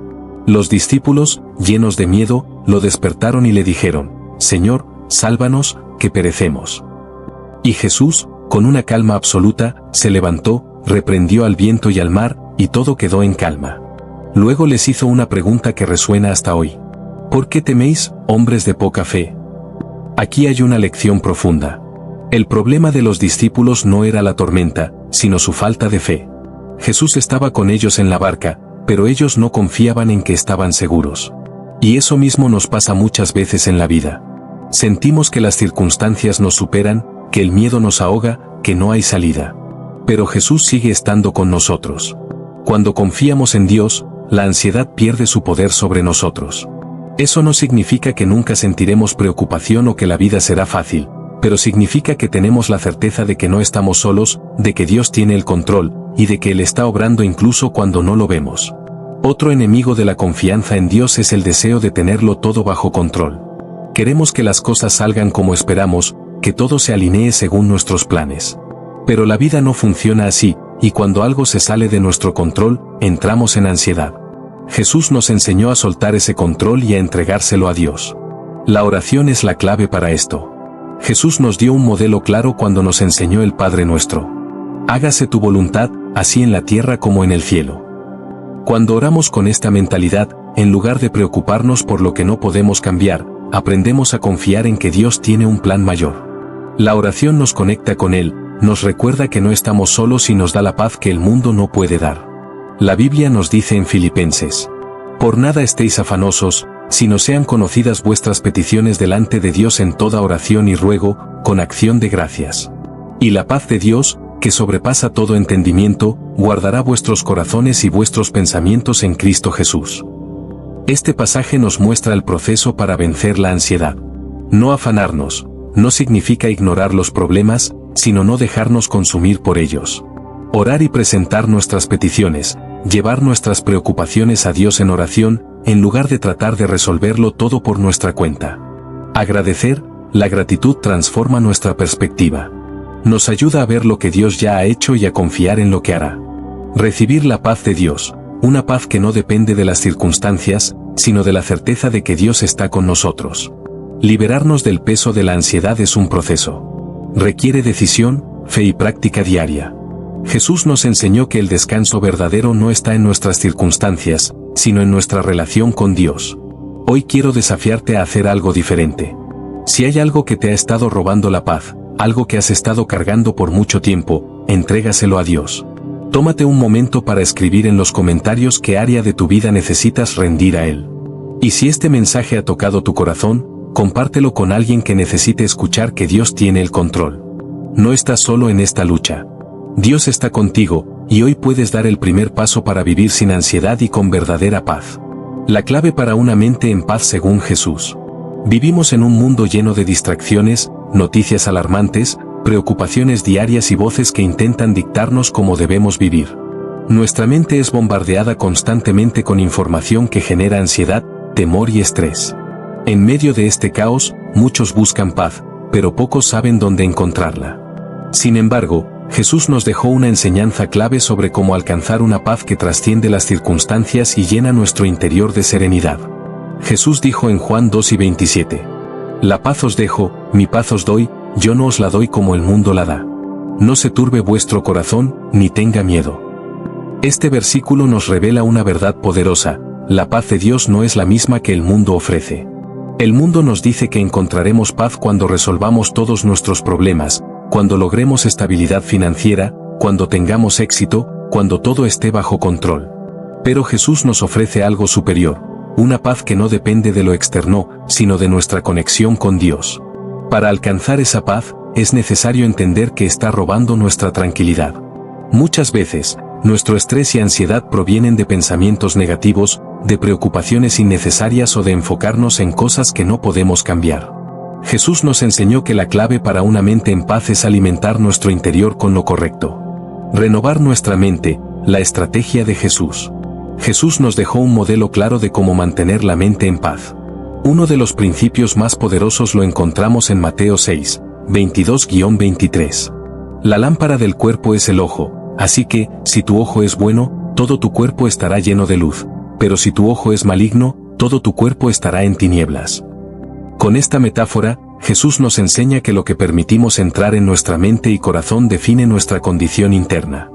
Los discípulos, llenos de miedo, lo despertaron y le dijeron: «Señor, sálvanos, que perecemos». Y Jesús, con una calma absoluta, se levantó, reprendió al viento y al mar, y todo quedó en calma. Luego les hizo una pregunta que resuena hasta hoy. ¿Por qué teméis, hombres de poca fe? Aquí hay una lección profunda. El problema de los discípulos no era la tormenta, sino su falta de fe. Jesús estaba con ellos en la barca, pero ellos no confiaban en que estaban seguros. Y eso mismo nos pasa muchas veces en la vida. Sentimos que las circunstancias nos superan, que el miedo nos ahoga, que no hay salida. Pero Jesús sigue estando con nosotros. Cuando confiamos en Dios, la ansiedad pierde su poder sobre nosotros. Eso no significa que nunca sentiremos preocupación o que la vida será fácil, pero significa que tenemos la certeza de que no estamos solos, de que Dios tiene el control, y de que Él está obrando incluso cuando no lo vemos. Otro enemigo de la confianza en Dios es el deseo de tenerlo todo bajo control. Queremos que las cosas salgan como esperamos, que todo se alinee según nuestros planes. Pero la vida no funciona así, y cuando algo se sale de nuestro control, entramos en ansiedad. Jesús nos enseñó a soltar ese control y a entregárselo a Dios. La oración es la clave para esto. Jesús nos dio un modelo claro cuando nos enseñó el Padre Nuestro. Hágase tu voluntad, así en la tierra como en el cielo. Cuando oramos con esta mentalidad, en lugar de preocuparnos por lo que no podemos cambiar, aprendemos a confiar en que Dios tiene un plan mayor. La oración nos conecta con Él, nos recuerda que no estamos solos y nos da la paz que el mundo no puede dar. La Biblia nos dice en Filipenses: «Por nada estéis afanosos, sino sean conocidas vuestras peticiones delante de Dios en toda oración y ruego, con acción de gracias. Y la paz de Dios, que sobrepasa todo entendimiento, guardará vuestros corazones y vuestros pensamientos en Cristo Jesús. Este pasaje nos muestra el proceso para vencer la ansiedad. No afanarnos, no significa ignorar los problemas, sino no dejarnos consumir por ellos. Orar y presentar nuestras peticiones, llevar nuestras preocupaciones a Dios en oración, en lugar de tratar de resolverlo todo por nuestra cuenta. Agradecer, la gratitud transforma nuestra perspectiva. Nos ayuda a ver lo que Dios ya ha hecho y a confiar en lo que hará. Recibir la paz de Dios, una paz que no depende de las circunstancias, sino de la certeza de que Dios está con nosotros. Liberarnos del peso de la ansiedad es un proceso. Requiere decisión, fe y práctica diaria. Jesús nos enseñó que el descanso verdadero no está en nuestras circunstancias, sino en nuestra relación con Dios. Hoy quiero desafiarte a hacer algo diferente. Si hay algo que te ha estado robando la paz, algo que has estado cargando por mucho tiempo, entrégaselo a Dios. Tómate un momento para escribir en los comentarios qué área de tu vida necesitas rendir a Él. Y si este mensaje ha tocado tu corazón, compártelo con alguien que necesite escuchar que Dios tiene el control. No estás solo en esta lucha. Dios está contigo, y hoy puedes dar el primer paso para vivir sin ansiedad y con verdadera paz. La clave para una mente en paz según Jesús. Vivimos en un mundo lleno de distracciones, noticias alarmantes, preocupaciones diarias y voces que intentan dictarnos cómo debemos vivir. Nuestra mente es bombardeada constantemente con información que genera ansiedad, temor y estrés. En medio de este caos, muchos buscan paz, pero pocos saben dónde encontrarla. Sin embargo, Jesús nos dejó una enseñanza clave sobre cómo alcanzar una paz que trasciende las circunstancias y llena nuestro interior de serenidad. Jesús dijo en Juan 2:27, «La paz os dejo, mi paz os doy, yo no os la doy como el mundo la da. No se turbe vuestro corazón, ni tenga miedo». Este versículo nos revela una verdad poderosa: la paz de Dios no es la misma que el mundo ofrece. El mundo nos dice que encontraremos paz cuando resolvamos todos nuestros problemas, cuando logremos estabilidad financiera, cuando tengamos éxito, cuando todo esté bajo control. Pero Jesús nos ofrece algo superior, una paz que no depende de lo externo, sino de nuestra conexión con Dios. Para alcanzar esa paz, es necesario entender que está robando nuestra tranquilidad. Muchas veces, nuestro estrés y ansiedad provienen de pensamientos negativos, de preocupaciones innecesarias o de enfocarnos en cosas que no podemos cambiar. Jesús nos enseñó que la clave para una mente en paz es alimentar nuestro interior con lo correcto. Renovar nuestra mente, la estrategia de Jesús. Jesús nos dejó un modelo claro de cómo mantener la mente en paz. Uno de los principios más poderosos lo encontramos en Mateo 6, 22-23. La lámpara del cuerpo es el ojo, así que, si tu ojo es bueno, todo tu cuerpo estará lleno de luz, pero si tu ojo es maligno, todo tu cuerpo estará en tinieblas. Con esta metáfora, Jesús nos enseña que lo que permitimos entrar en nuestra mente y corazón define nuestra condición interna.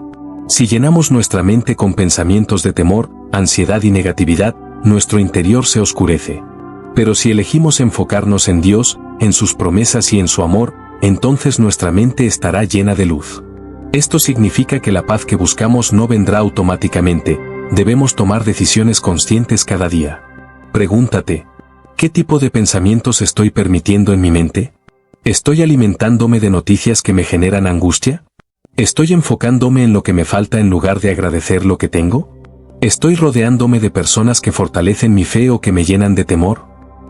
Si llenamos nuestra mente con pensamientos de temor, ansiedad y negatividad, nuestro interior se oscurece. Pero si elegimos enfocarnos en Dios, en sus promesas y en su amor, entonces nuestra mente estará llena de luz. Esto significa que la paz que buscamos no vendrá automáticamente, debemos tomar decisiones conscientes cada día. Pregúntate, ¿qué tipo de pensamientos estoy permitiendo en mi mente? ¿Estoy alimentándome de noticias que me generan angustia? ¿Estoy enfocándome en lo que me falta en lugar de agradecer lo que tengo? ¿Estoy rodeándome de personas que fortalecen mi fe o que me llenan de temor?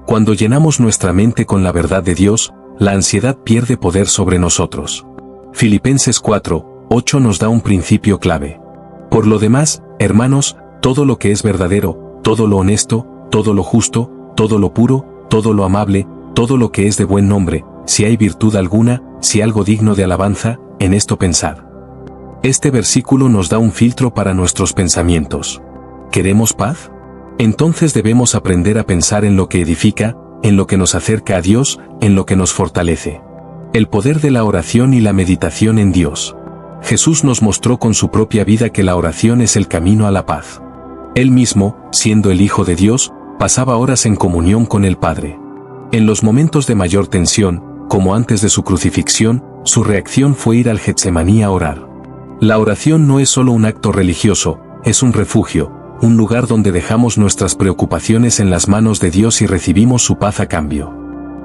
Cuando llenamos nuestra mente con la verdad de Dios, la ansiedad pierde poder sobre nosotros. Filipenses 4:8 nos da un principio clave. Por lo demás, hermanos, todo lo que es verdadero, todo lo honesto, todo lo justo, todo lo puro, todo lo amable, todo lo que es de buen nombre, si hay virtud alguna, si algo digno de alabanza, en esto pensad. Este versículo nos da un filtro para nuestros pensamientos. ¿Queremos paz? Entonces debemos aprender a pensar en lo que edifica, en lo que nos acerca a Dios, en lo que nos fortalece. El poder de la oración y la meditación en Dios. Jesús nos mostró con su propia vida que la oración es el camino a la paz. Él mismo, siendo el Hijo de Dios, pasaba horas en comunión con el Padre. En los momentos de mayor tensión, como antes de su crucifixión, su reacción fue ir al Getsemaní a orar. La oración no es solo un acto religioso, es un refugio, un lugar donde dejamos nuestras preocupaciones en las manos de Dios y recibimos su paz a cambio.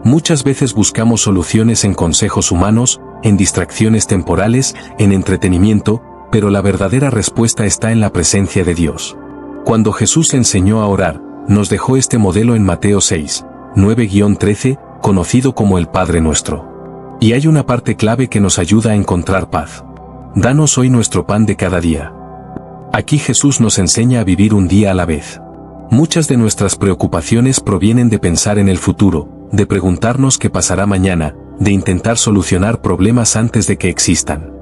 Muchas veces buscamos soluciones en consejos humanos, en distracciones temporales, en entretenimiento, pero la verdadera respuesta está en la presencia de Dios. Cuando Jesús enseñó a orar, nos dejó este modelo en Mateo 6, 9-13, conocido como el Padre Nuestro. Y hay una parte clave que nos ayuda a encontrar paz. Danos hoy nuestro pan de cada día. Aquí Jesús nos enseña a vivir un día a la vez. Muchas de nuestras preocupaciones provienen de pensar en el futuro, de preguntarnos qué pasará mañana, de intentar solucionar problemas antes de que existan.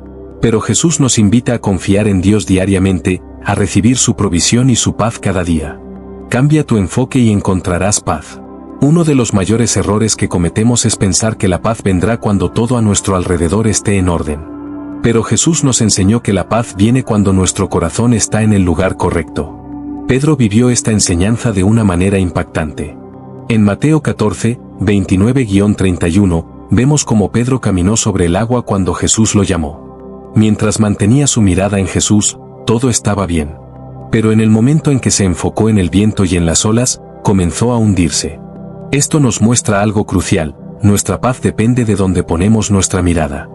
Pero Jesús nos invita a confiar en Dios diariamente, a recibir su provisión y su paz cada día. Cambia tu enfoque y encontrarás paz. Uno de los mayores errores que cometemos es pensar que la paz vendrá cuando todo a nuestro alrededor esté en orden. Pero Jesús nos enseñó que la paz viene cuando nuestro corazón está en el lugar correcto. Pedro vivió esta enseñanza de una manera impactante. En Mateo 14, 29-31, vemos cómo Pedro caminó sobre el agua cuando Jesús lo llamó. Mientras mantenía su mirada en Jesús, todo estaba bien. Pero en el momento en que se enfocó en el viento y en las olas, comenzó a hundirse. Esto nos muestra algo crucial: nuestra paz depende de donde ponemos nuestra mirada.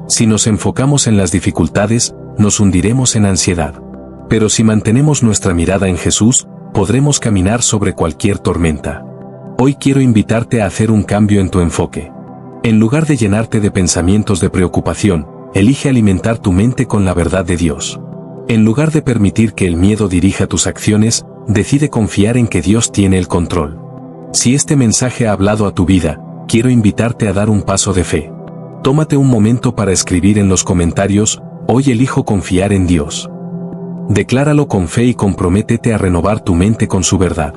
Si nos enfocamos en las dificultades, nos hundiremos en ansiedad. Pero si mantenemos nuestra mirada en Jesús, podremos caminar sobre cualquier tormenta. Hoy quiero invitarte a hacer un cambio en tu enfoque. En lugar de llenarte de pensamientos de preocupación, elige alimentar tu mente con la verdad de Dios. En lugar de permitir que el miedo dirija tus acciones, decide confiar en que Dios tiene el control. Si este mensaje ha hablado a tu vida, quiero invitarte a dar un paso de fe. Tómate un momento para escribir en los comentarios: hoy elijo confiar en Dios. Decláralo con fe y comprométete a renovar tu mente con su verdad.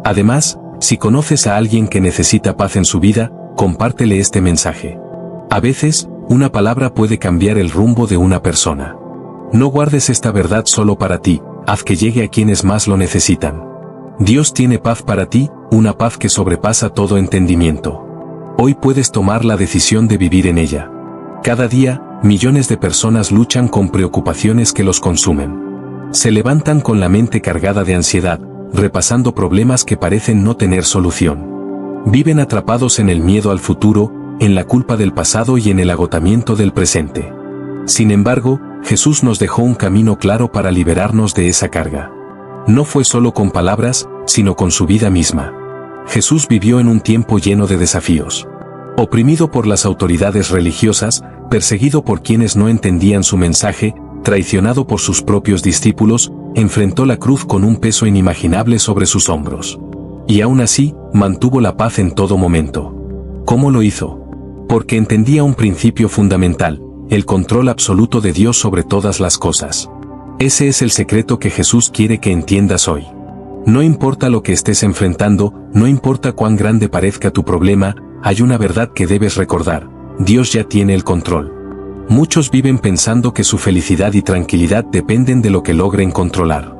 Además, si conoces a alguien que necesita paz en su vida, compártele este mensaje. A veces, una palabra puede cambiar el rumbo de una persona. No guardes esta verdad solo para ti, haz que llegue a quienes más lo necesitan. Dios tiene paz para ti, una paz que sobrepasa todo entendimiento. Hoy puedes tomar la decisión de vivir en ella. Cada día, millones de personas luchan con preocupaciones que los consumen. Se levantan con la mente cargada de ansiedad, repasando problemas que parecen no tener solución. Viven atrapados en el miedo al futuro, en la culpa del pasado y en el agotamiento del presente. Sin embargo, Jesús nos dejó un camino claro para liberarnos de esa carga. No fue solo con palabras, sino con su vida misma. Jesús vivió en un tiempo lleno de desafíos. Oprimido por las autoridades religiosas, perseguido por quienes no entendían su mensaje, traicionado por sus propios discípulos, enfrentó la cruz con un peso inimaginable sobre sus hombros. Y aún así, mantuvo la paz en todo momento. ¿Cómo lo hizo? Porque entendía un principio fundamental: el control absoluto de Dios sobre todas las cosas. Ese es el secreto que Jesús quiere que entiendas hoy. No importa lo que estés enfrentando, no importa cuán grande parezca tu problema, hay una verdad que debes recordar: Dios ya tiene el control. Muchos viven pensando que su felicidad y tranquilidad dependen de lo que logren controlar.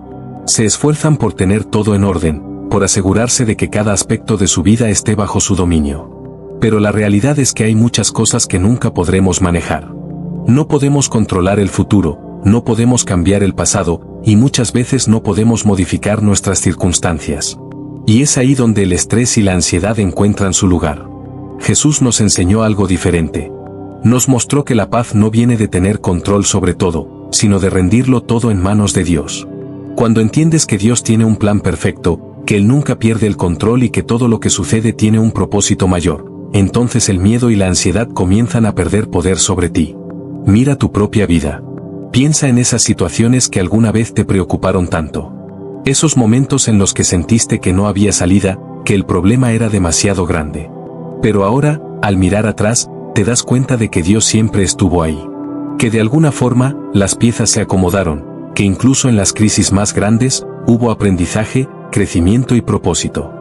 Se esfuerzan por tener todo en orden, por asegurarse de que cada aspecto de su vida esté bajo su dominio. Pero la realidad es que hay muchas cosas que nunca podremos manejar. No podemos controlar el futuro, no podemos cambiar el pasado, y muchas veces no podemos modificar nuestras circunstancias. Y es ahí donde el estrés y la ansiedad encuentran su lugar. Jesús nos enseñó algo diferente. Nos mostró que la paz no viene de tener control sobre todo, sino de rendirlo todo en manos de Dios. Cuando entiendes que Dios tiene un plan perfecto, que Él nunca pierde el control y que todo lo que sucede tiene un propósito mayor, entonces el miedo y la ansiedad comienzan a perder poder sobre ti. Mira tu propia vida. Piensa en esas situaciones que alguna vez te preocuparon tanto. Esos momentos en los que sentiste que no había salida, que el problema era demasiado grande. Pero ahora, al mirar atrás, te das cuenta de que Dios siempre estuvo ahí. Que de alguna forma, las piezas se acomodaron, que incluso en las crisis más grandes, hubo aprendizaje, crecimiento y propósito.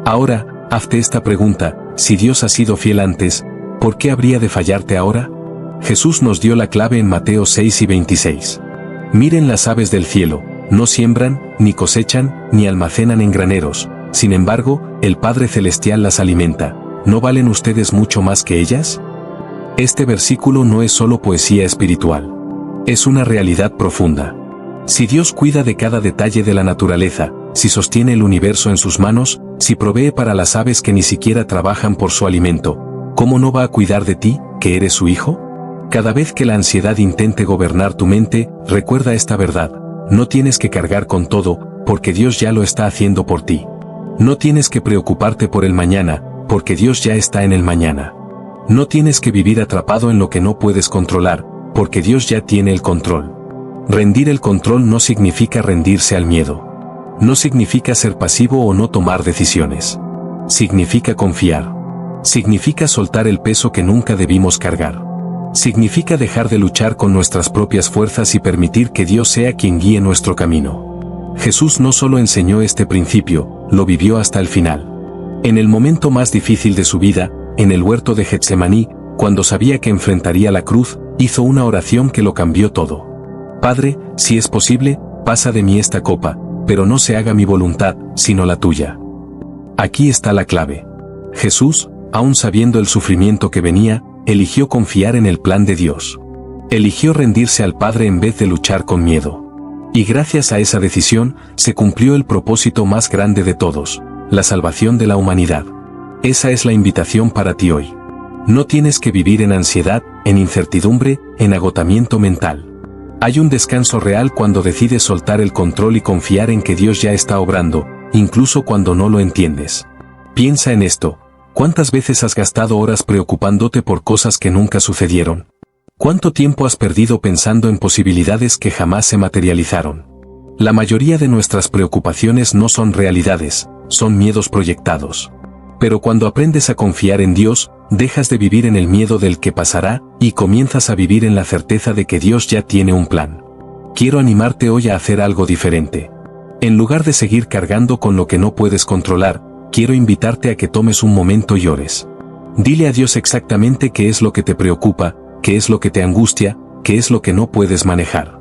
Ahora, hazte esta pregunta: si Dios ha sido fiel antes, ¿por qué habría de fallarte ahora? Jesús nos dio la clave en Mateo 6:26. Miren las aves del cielo, no siembran, ni cosechan, ni almacenan en graneros, sin embargo, el Padre Celestial las alimenta. ¿No valen ustedes mucho más que ellas? Este versículo no es solo poesía espiritual. Es una realidad profunda. Si Dios cuida de cada detalle de la naturaleza, si sostiene el universo en sus manos, si provee para las aves que ni siquiera trabajan por su alimento, ¿cómo no va a cuidar de ti, que eres su hijo? Cada vez que la ansiedad intente gobernar tu mente, recuerda esta verdad: no tienes que cargar con todo, porque Dios ya lo está haciendo por ti. No tienes que preocuparte por el mañana, porque Dios ya está en el mañana. No tienes que vivir atrapado en lo que no puedes controlar, porque Dios ya tiene el control. Rendir el control no significa rendirse al miedo. No significa ser pasivo o no tomar decisiones. Significa confiar. Significa soltar el peso que nunca debimos cargar. Significa dejar de luchar con nuestras propias fuerzas y permitir que Dios sea quien guíe nuestro camino. Jesús no solo enseñó este principio, lo vivió hasta el final. En el momento más difícil de su vida, en el huerto de Getsemaní, cuando sabía que enfrentaría la cruz, hizo una oración que lo cambió todo. Padre, si es posible, pasa de mí esta copa, pero no se haga mi voluntad, sino la tuya. Aquí está la clave. Jesús, aun sabiendo el sufrimiento que venía, eligió confiar en el plan de Dios. Eligió rendirse al Padre en vez de luchar con miedo. Y gracias a esa decisión, se cumplió el propósito más grande de todos, la salvación de la humanidad. Esa es la invitación para ti hoy. No tienes que vivir en ansiedad, en incertidumbre, en agotamiento mental. Hay un descanso real cuando decides soltar el control y confiar en que Dios ya está obrando, incluso cuando no lo entiendes. Piensa en esto: ¿cuántas veces has gastado horas preocupándote por cosas que nunca sucedieron? ¿Cuánto tiempo has perdido pensando en posibilidades que jamás se materializaron? La mayoría de nuestras preocupaciones no son realidades, son miedos proyectados. Pero cuando aprendes a confiar en Dios, dejas de vivir en el miedo del que pasará, y comienzas a vivir en la certeza de que Dios ya tiene un plan. Quiero animarte hoy a hacer algo diferente. En lugar de seguir cargando con lo que no puedes controlar, quiero invitarte a que tomes un momento y ores. Dile a Dios exactamente qué es lo que te preocupa, qué es lo que te angustia, qué es lo que no puedes manejar.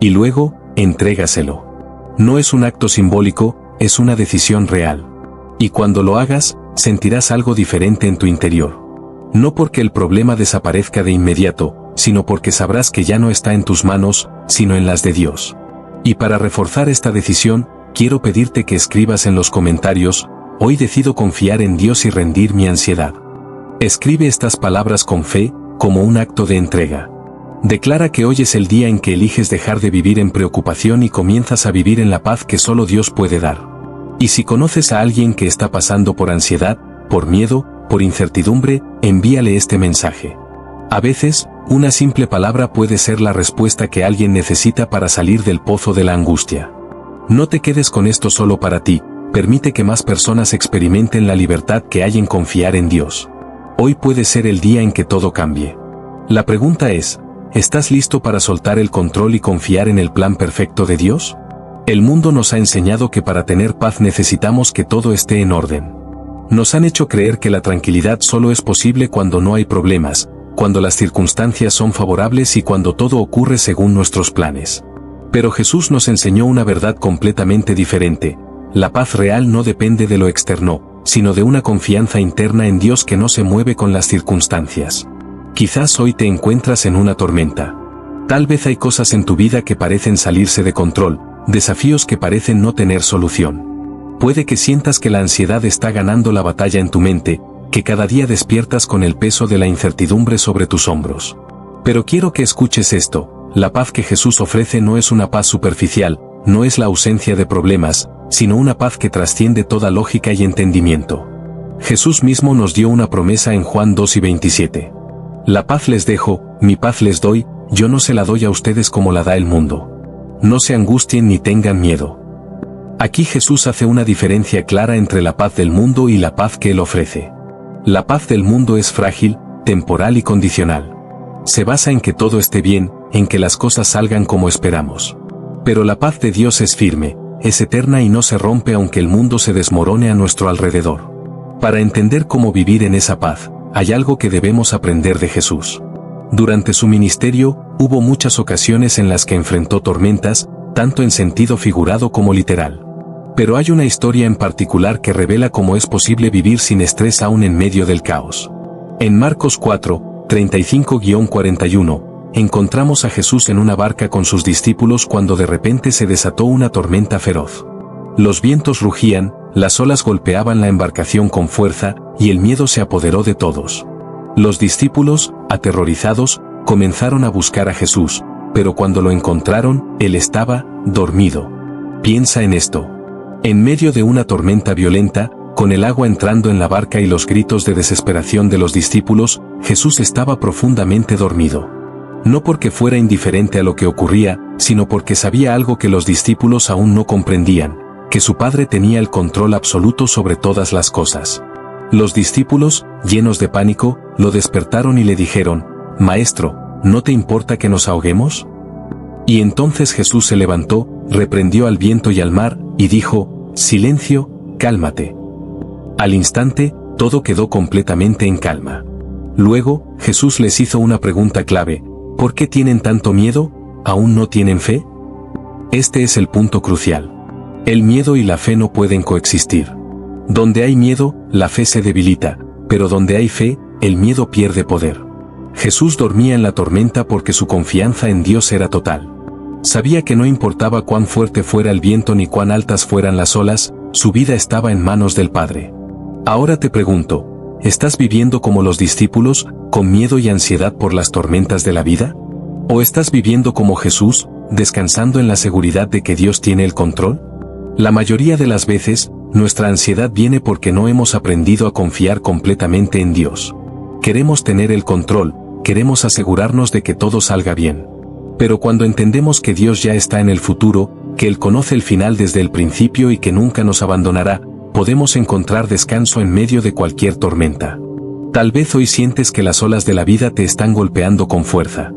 Y luego, entrégaselo. No es un acto simbólico, es una decisión real. Y cuando lo hagas, sentirás algo diferente en tu interior. No porque el problema desaparezca de inmediato, sino porque sabrás que ya no está en tus manos, sino en las de Dios. Y para reforzar esta decisión, quiero pedirte que escribas en los comentarios: hoy decido confiar en Dios y rendir mi ansiedad. Escribe estas palabras con fe, como un acto de entrega. Declara que hoy es el día en que eliges dejar de vivir en preocupación y comienzas a vivir en la paz que solo Dios puede dar. Y si conoces a alguien que está pasando por ansiedad, por miedo, por incertidumbre, envíale este mensaje. A veces, una simple palabra puede ser la respuesta que alguien necesita para salir del pozo de la angustia. No te quedes con esto solo para ti, permite que más personas experimenten la libertad que hay en confiar en Dios. Hoy puede ser el día en que todo cambie. La pregunta es: ¿estás listo para soltar el control y confiar en el plan perfecto de Dios? El mundo nos ha enseñado que para tener paz necesitamos que todo esté en orden. Nos han hecho creer que la tranquilidad solo es posible cuando no hay problemas, cuando las circunstancias son favorables y cuando todo ocurre según nuestros planes. Pero Jesús nos enseñó una verdad completamente diferente: la paz real no depende de lo externo, sino de una confianza interna en Dios que no se mueve con las circunstancias. Quizás hoy te encuentras en una tormenta. Tal vez hay cosas en tu vida que parecen salirse de control, desafíos que parecen no tener solución. Puede que sientas que la ansiedad está ganando la batalla en tu mente, que cada día despiertas con el peso de la incertidumbre sobre tus hombros. Pero quiero que escuches esto: la paz que Jesús ofrece no es una paz superficial, no es la ausencia de problemas, sino una paz que trasciende toda lógica y entendimiento. Jesús mismo nos dio una promesa en Juan 2:27. La paz les dejo, mi paz les doy, yo no se la doy a ustedes como la da el mundo. No se angustien ni tengan miedo. Aquí Jesús hace una diferencia clara entre la paz del mundo y la paz que Él ofrece. La paz del mundo es frágil, temporal y condicional. Se basa en que todo esté bien, en que las cosas salgan como esperamos. Pero la paz de Dios es firme, es eterna y no se rompe aunque el mundo se desmorone a nuestro alrededor. Para entender cómo vivir en esa paz, hay algo que debemos aprender de Jesús. Durante su ministerio, hubo muchas ocasiones en las que enfrentó tormentas, tanto en sentido figurado como literal. Pero hay una historia en particular que revela cómo es posible vivir sin estrés aún en medio del caos. En Marcos 4, 35-41, encontramos a Jesús en una barca con sus discípulos cuando de repente se desató una tormenta feroz. Los vientos rugían, las olas golpeaban la embarcación con fuerza, y el miedo se apoderó de todos. Los discípulos, aterrorizados, comenzaron a buscar a Jesús, pero cuando lo encontraron, él estaba dormido. Piensa en esto. En medio de una tormenta violenta, con el agua entrando en la barca y los gritos de desesperación de los discípulos, Jesús estaba profundamente dormido. No porque fuera indiferente a lo que ocurría, sino porque sabía algo que los discípulos aún no comprendían, que su Padre tenía el control absoluto sobre todas las cosas. Los discípulos, llenos de pánico, lo despertaron y le dijeron: «Maestro, ¿no te importa que nos ahoguemos?». Y entonces Jesús se levantó, reprendió al viento y al mar, y dijo: «Silencio, cálmate». Al instante, todo quedó completamente en calma. Luego, Jesús les hizo una pregunta clave: ¿por qué tienen tanto miedo? ¿Aún no tienen fe? Este es el punto crucial. El miedo y la fe no pueden coexistir. Donde hay miedo, la fe se debilita, pero donde hay fe, el miedo pierde poder. Jesús dormía en la tormenta porque su confianza en Dios era total. Sabía que no importaba cuán fuerte fuera el viento ni cuán altas fueran las olas, su vida estaba en manos del Padre. Ahora te pregunto, ¿estás viviendo como los discípulos, con miedo y ansiedad por las tormentas de la vida? ¿O estás viviendo como Jesús, descansando en la seguridad de que Dios tiene el control? La mayoría de las veces, nuestra ansiedad viene porque no hemos aprendido a confiar completamente en Dios. Queremos tener el control, queremos asegurarnos de que todo salga bien. Pero cuando entendemos que Dios ya está en el futuro, que Él conoce el final desde el principio y que nunca nos abandonará, podemos encontrar descanso en medio de cualquier tormenta. Tal vez hoy sientes que las olas de la vida te están golpeando con fuerza.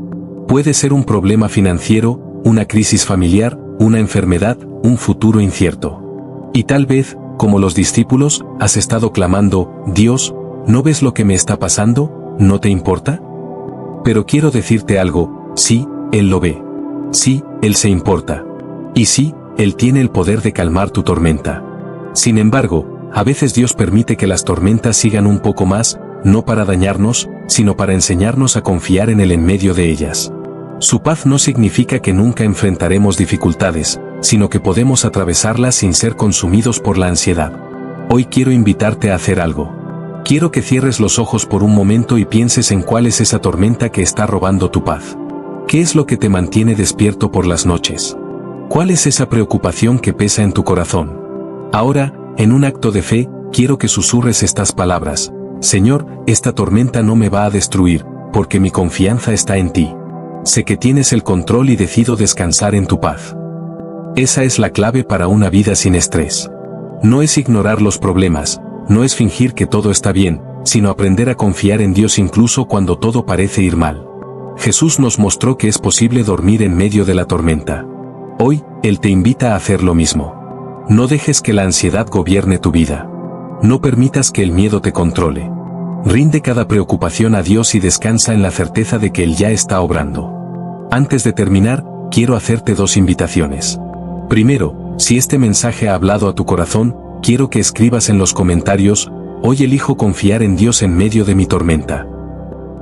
Puede ser un problema financiero, una crisis familiar, una enfermedad, un futuro incierto. Y tal vez, como los discípulos, has estado clamando: «Dios, ¿no ves lo que me está pasando? ¿No te importa?». Pero quiero decirte algo: sí, Él lo ve. Sí, Él se importa. Y sí, Él tiene el poder de calmar tu tormenta. Sin embargo, a veces Dios permite que las tormentas sigan un poco más, no para dañarnos, sino para enseñarnos a confiar en Él en medio de ellas. Su paz no significa que nunca enfrentaremos dificultades, sino que podemos atravesarlas sin ser consumidos por la ansiedad. Hoy quiero invitarte a hacer algo. Quiero que cierres los ojos por un momento y pienses en cuál es esa tormenta que está robando tu paz. ¿Qué es lo que te mantiene despierto por las noches? ¿Cuál es esa preocupación que pesa en tu corazón? Ahora, en un acto de fe, quiero que susurres estas palabras: «Señor, esta tormenta no me va a destruir, porque mi confianza está en ti. Sé que tienes el control y decido descansar en tu paz». Esa es la clave para una vida sin estrés. No es ignorar los problemas, no es fingir que todo está bien, sino aprender a confiar en Dios incluso cuando todo parece ir mal. Jesús nos mostró que es posible dormir en medio de la tormenta. Hoy, Él te invita a hacer lo mismo. No dejes que la ansiedad gobierne tu vida. No permitas que el miedo te controle. Rinde cada preocupación a Dios y descansa en la certeza de que Él ya está obrando. Antes de terminar, quiero hacerte dos invitaciones. Primero, si este mensaje ha hablado a tu corazón, quiero que escribas en los comentarios: «Hoy elijo confiar en Dios en medio de mi tormenta».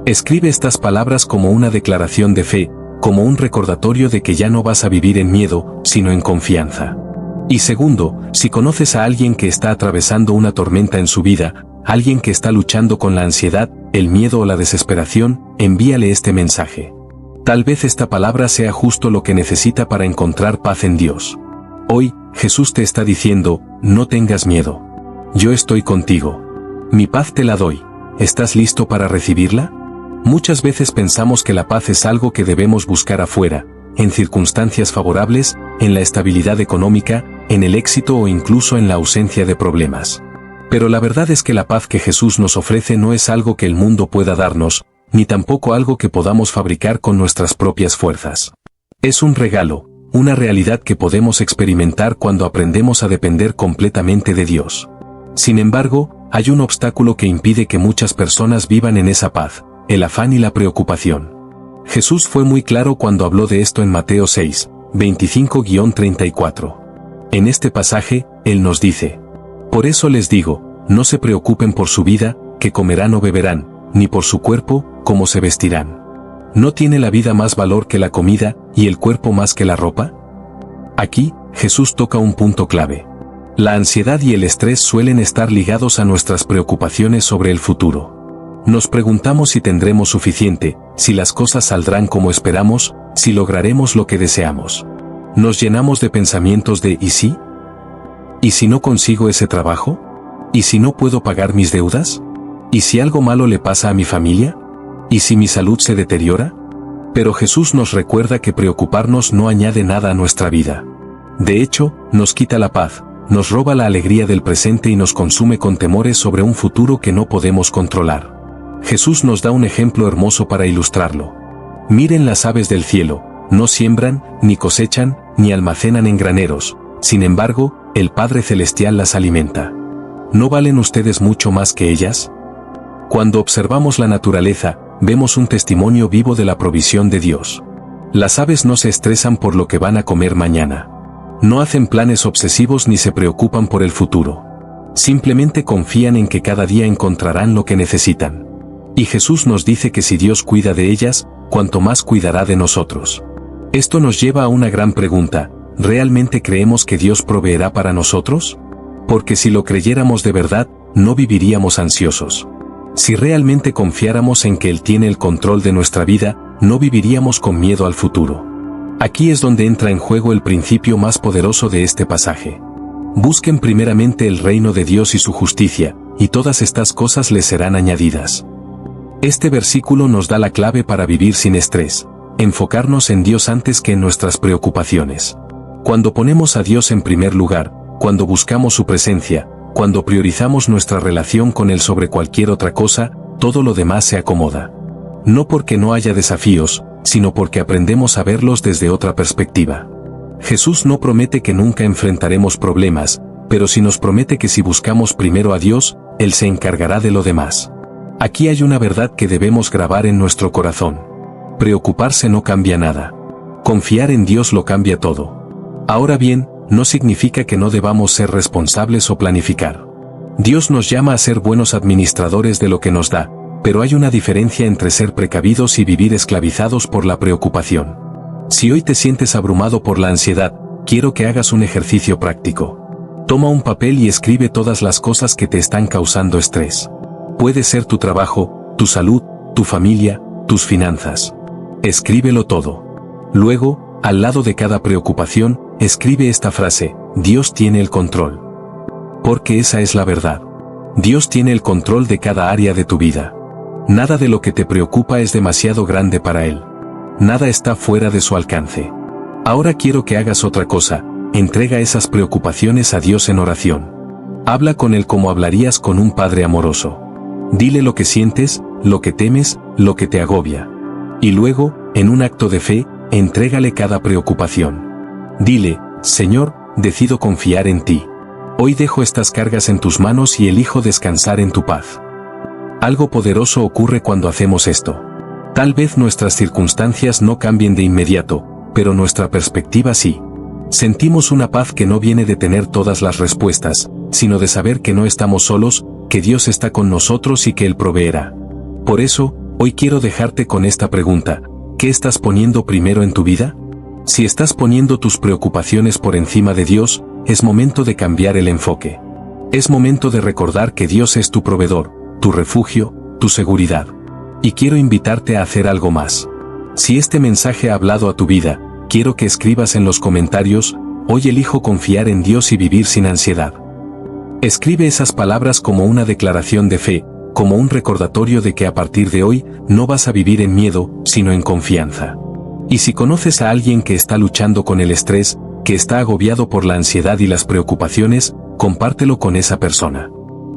Escribe estas palabras como una declaración de fe, como un recordatorio de que ya no vas a vivir en miedo, sino en confianza. Y segundo, si conoces a alguien que está atravesando una tormenta en su vida, alguien que está luchando con la ansiedad, el miedo o la desesperación, envíale este mensaje. Tal vez esta palabra sea justo lo que necesita para encontrar paz en Dios. Hoy, Jesús te está diciendo: «No tengas miedo. Yo estoy contigo. Mi paz te la doy. ¿Estás listo para recibirla?». Muchas veces pensamos que la paz es algo que debemos buscar afuera, en circunstancias favorables, en la estabilidad económica, en el éxito o incluso en la ausencia de problemas. Pero la verdad es que la paz que Jesús nos ofrece no es algo que el mundo pueda darnos, ni tampoco algo que podamos fabricar con nuestras propias fuerzas. Es un regalo, una realidad que podemos experimentar cuando aprendemos a depender completamente de Dios. Sin embargo, hay un obstáculo que impide que muchas personas vivan en esa paz: el afán y la preocupación. Jesús fue muy claro cuando habló de esto en Mateo 6, 25-34. En este pasaje, Él nos dice: «Por eso les digo, no se preocupen por su vida, qué comerán o beberán, ni por su cuerpo, cómo se vestirán. ¿No tiene la vida más valor que la comida y el cuerpo más que la ropa? Aquí, Jesús toca un punto clave. La ansiedad y el estrés suelen estar ligados a nuestras preocupaciones sobre el futuro. Nos preguntamos si tendremos suficiente, si las cosas saldrán como esperamos, si lograremos lo que deseamos. Nos llenamos de pensamientos de ¿y si? ¿Y si no consigo ese trabajo? ¿Y si no puedo pagar mis deudas? ¿Y si algo malo le pasa a mi familia? ¿Y si mi salud se deteriora? Pero Jesús nos recuerda que preocuparnos no añade nada a nuestra vida. De hecho, nos quita la paz, nos roba la alegría del presente y nos consume con temores sobre un futuro que no podemos controlar. Jesús nos da un ejemplo hermoso para ilustrarlo. Miren las aves del cielo, no siembran, ni cosechan, ni almacenan en graneros, sin embargo, el Padre Celestial las alimenta. ¿No valen ustedes mucho más que ellas? Cuando observamos la naturaleza, vemos un testimonio vivo de la provisión de Dios. Las aves no se estresan por lo que van a comer mañana. No hacen planes obsesivos ni se preocupan por el futuro. Simplemente confían en que cada día encontrarán lo que necesitan. Y Jesús nos dice que si Dios cuida de ellas, cuanto más cuidará de nosotros. Esto nos lleva a una gran pregunta: ¿realmente creemos que Dios proveerá para nosotros? Porque si lo creyéramos de verdad, no viviríamos ansiosos. Si realmente confiáramos en que Él tiene el control de nuestra vida, no viviríamos con miedo al futuro. Aquí es donde entra en juego el principio más poderoso de este pasaje. Busquen primeramente el reino de Dios y su justicia, y todas estas cosas les serán añadidas. Este versículo nos da la clave para vivir sin estrés: enfocarnos en Dios antes que en nuestras preocupaciones. Cuando ponemos a Dios en primer lugar, cuando buscamos su presencia, cuando priorizamos nuestra relación con Él sobre cualquier otra cosa, todo lo demás se acomoda. No porque no haya desafíos, sino porque aprendemos a verlos desde otra perspectiva. Jesús no promete que nunca enfrentaremos problemas, pero sí nos promete que si buscamos primero a Dios, Él se encargará de lo demás. Aquí hay una verdad que debemos grabar en nuestro corazón. Preocuparse no cambia nada. Confiar en Dios lo cambia todo. Ahora bien, no significa que no debamos ser responsables o planificar. Dios nos llama a ser buenos administradores de lo que nos da, pero hay una diferencia entre ser precavidos y vivir esclavizados por la preocupación. Si hoy te sientes abrumado por la ansiedad, quiero que hagas un ejercicio práctico. Toma un papel y escribe todas las cosas que te están causando estrés. Puede ser tu trabajo, tu salud, tu familia, tus finanzas. Escríbelo todo. Luego, al lado de cada preocupación, escribe esta frase: Dios tiene el control. Porque esa es la verdad. Dios tiene el control de cada área de tu vida. Nada de lo que te preocupa es demasiado grande para Él. Nada está fuera de su alcance. Ahora quiero que hagas otra cosa: entrega esas preocupaciones a Dios en oración. Habla con Él como hablarías con un padre amoroso. Dile lo que sientes, lo que temes, lo que te agobia. Y luego, en un acto de fe, entrégale cada preocupación. Dile: Señor, decido confiar en ti. Hoy dejo estas cargas en tus manos y elijo descansar en tu paz. Algo poderoso ocurre cuando hacemos esto. Tal vez nuestras circunstancias no cambien de inmediato, pero nuestra perspectiva sí. Sentimos una paz que no viene de tener todas las respuestas, sino de saber que no estamos solos, que Dios está con nosotros y que Él proveerá. Por eso, hoy quiero dejarte con esta pregunta: ¿qué estás poniendo primero en tu vida? Si estás poniendo tus preocupaciones por encima de Dios, es momento de cambiar el enfoque. Es momento de recordar que Dios es tu proveedor, tu refugio, tu seguridad. Y quiero invitarte a hacer algo más. Si este mensaje ha hablado a tu vida, quiero que escribas en los comentarios: hoy elijo confiar en Dios y vivir sin ansiedad. Escribe esas palabras como una declaración de fe, como un recordatorio de que a partir de hoy, no vas a vivir en miedo, sino en confianza. Y si conoces a alguien que está luchando con el estrés, que está agobiado por la ansiedad y las preocupaciones, compártelo con esa persona.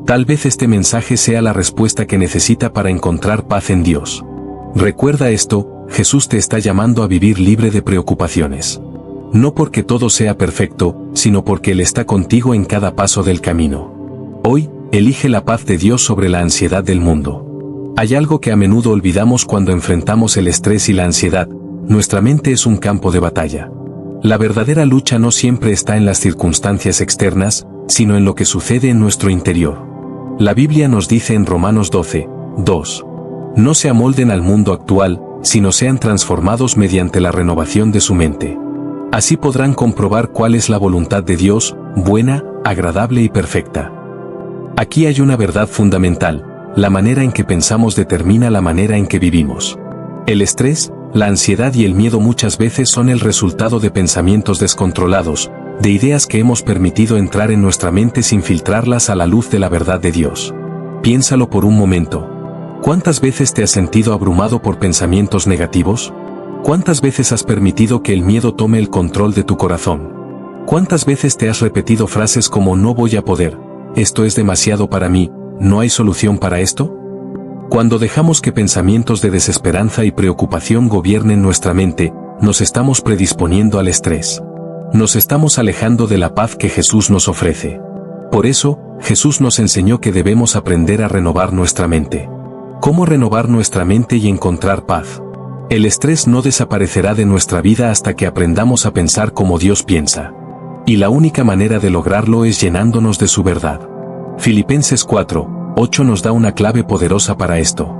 Tal vez este mensaje sea la respuesta que necesita para encontrar paz en Dios. Recuerda esto: Jesús te está llamando a vivir libre de preocupaciones. No porque todo sea perfecto, sino porque Él está contigo en cada paso del camino. Hoy, elige la paz de Dios sobre la ansiedad del mundo. Hay algo que a menudo olvidamos cuando enfrentamos el estrés y la ansiedad: nuestra mente es un campo de batalla. La verdadera lucha no siempre está en las circunstancias externas, sino en lo que sucede en nuestro interior. La Biblia nos dice en Romanos 12:2: no se amolden al mundo actual, sino sean transformados mediante la renovación de su mente. Así podrán comprobar cuál es la voluntad de Dios, buena, agradable y perfecta. Aquí hay una verdad fundamental: la manera en que pensamos determina la manera en que vivimos. El estrés, la ansiedad y el miedo muchas veces son el resultado de pensamientos descontrolados, de ideas que hemos permitido entrar en nuestra mente sin filtrarlas a la luz de la verdad de Dios. Piénsalo por un momento. ¿Cuántas veces te has sentido abrumado por pensamientos negativos? ¿Cuántas veces has permitido que el miedo tome el control de tu corazón? ¿Cuántas veces te has repetido frases como "no voy a poder", "esto es demasiado para mí", "no hay solución para esto"? Cuando dejamos que pensamientos de desesperanza y preocupación gobiernen nuestra mente, nos estamos predisponiendo al estrés. Nos estamos alejando de la paz que Jesús nos ofrece. Por eso, Jesús nos enseñó que debemos aprender a renovar nuestra mente. ¿Cómo renovar nuestra mente y encontrar paz? El estrés no desaparecerá de nuestra vida hasta que aprendamos a pensar como Dios piensa. Y la única manera de lograrlo es llenándonos de su verdad. Filipenses 4:8 nos da una clave poderosa para esto.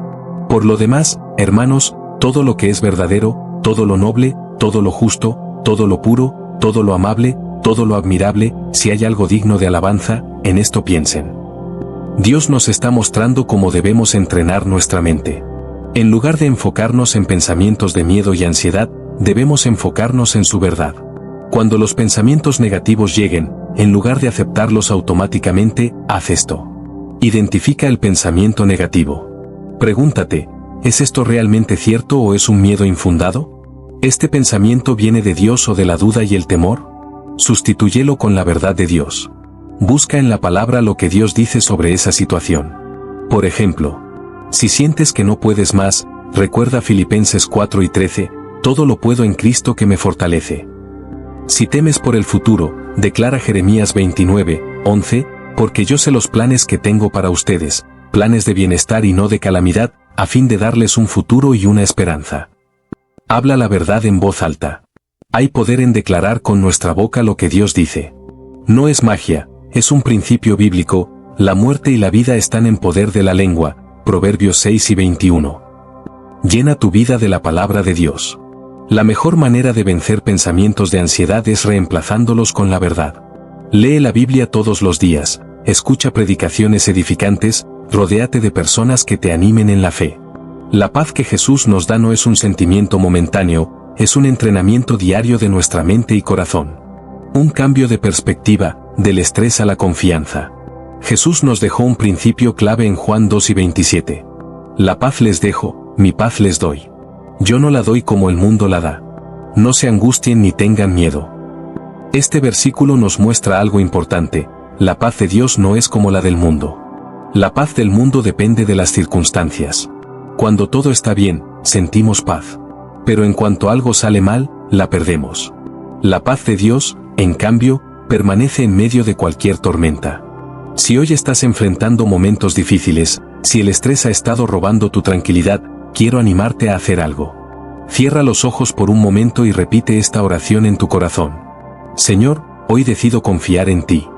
Por lo demás, hermanos, todo lo que es verdadero, todo lo noble, todo lo justo, todo lo puro, todo lo amable, todo lo admirable, si hay algo digno de alabanza, en esto piensen. Dios nos está mostrando cómo debemos entrenar nuestra mente. En lugar de enfocarnos en pensamientos de miedo y ansiedad, debemos enfocarnos en su verdad. Cuando los pensamientos negativos lleguen, en lugar de aceptarlos automáticamente, haz esto. Identifica el pensamiento negativo. Pregúntate, ¿es esto realmente cierto o es un miedo infundado? ¿Este pensamiento viene de Dios o de la duda y el temor? Sustitúyelo con la verdad de Dios. Busca en la palabra lo que Dios dice sobre esa situación. Por ejemplo, si sientes que no puedes más, recuerda Filipenses 4:13, todo lo puedo en Cristo que me fortalece. Si temes por el futuro, declara Jeremías 29:11, porque yo sé los planes que tengo para ustedes, planes de bienestar y no de calamidad, a fin de darles un futuro y una esperanza. Habla la verdad en voz alta. Hay poder en declarar con nuestra boca lo que Dios dice. No es magia, es un principio bíblico, la muerte y la vida están en poder de la lengua, Proverbios 6:21. Llena tu vida de la palabra de Dios. La mejor manera de vencer pensamientos de ansiedad es reemplazándolos con la verdad. Lee la Biblia todos los días, escucha predicaciones edificantes, rodéate de personas que te animen en la fe. La paz que Jesús nos da no es un sentimiento momentáneo, es un entrenamiento diario de nuestra mente y corazón. Un cambio de perspectiva, del estrés a la confianza. Jesús nos dejó un principio clave en Juan 2:27. La paz les dejo, mi paz les doy. Yo no la doy como el mundo la da. No se angustien ni tengan miedo. Este versículo nos muestra algo importante: la paz de Dios no es como la del mundo. La paz del mundo depende de las circunstancias. Cuando todo está bien, sentimos paz. Pero en cuanto algo sale mal, la perdemos. La paz de Dios, en cambio, permanece en medio de cualquier tormenta. Si hoy estás enfrentando momentos difíciles, si el estrés ha estado robando tu tranquilidad, quiero animarte a hacer algo. Cierra los ojos por un momento y repite esta oración en tu corazón. Señor, hoy decido confiar en ti.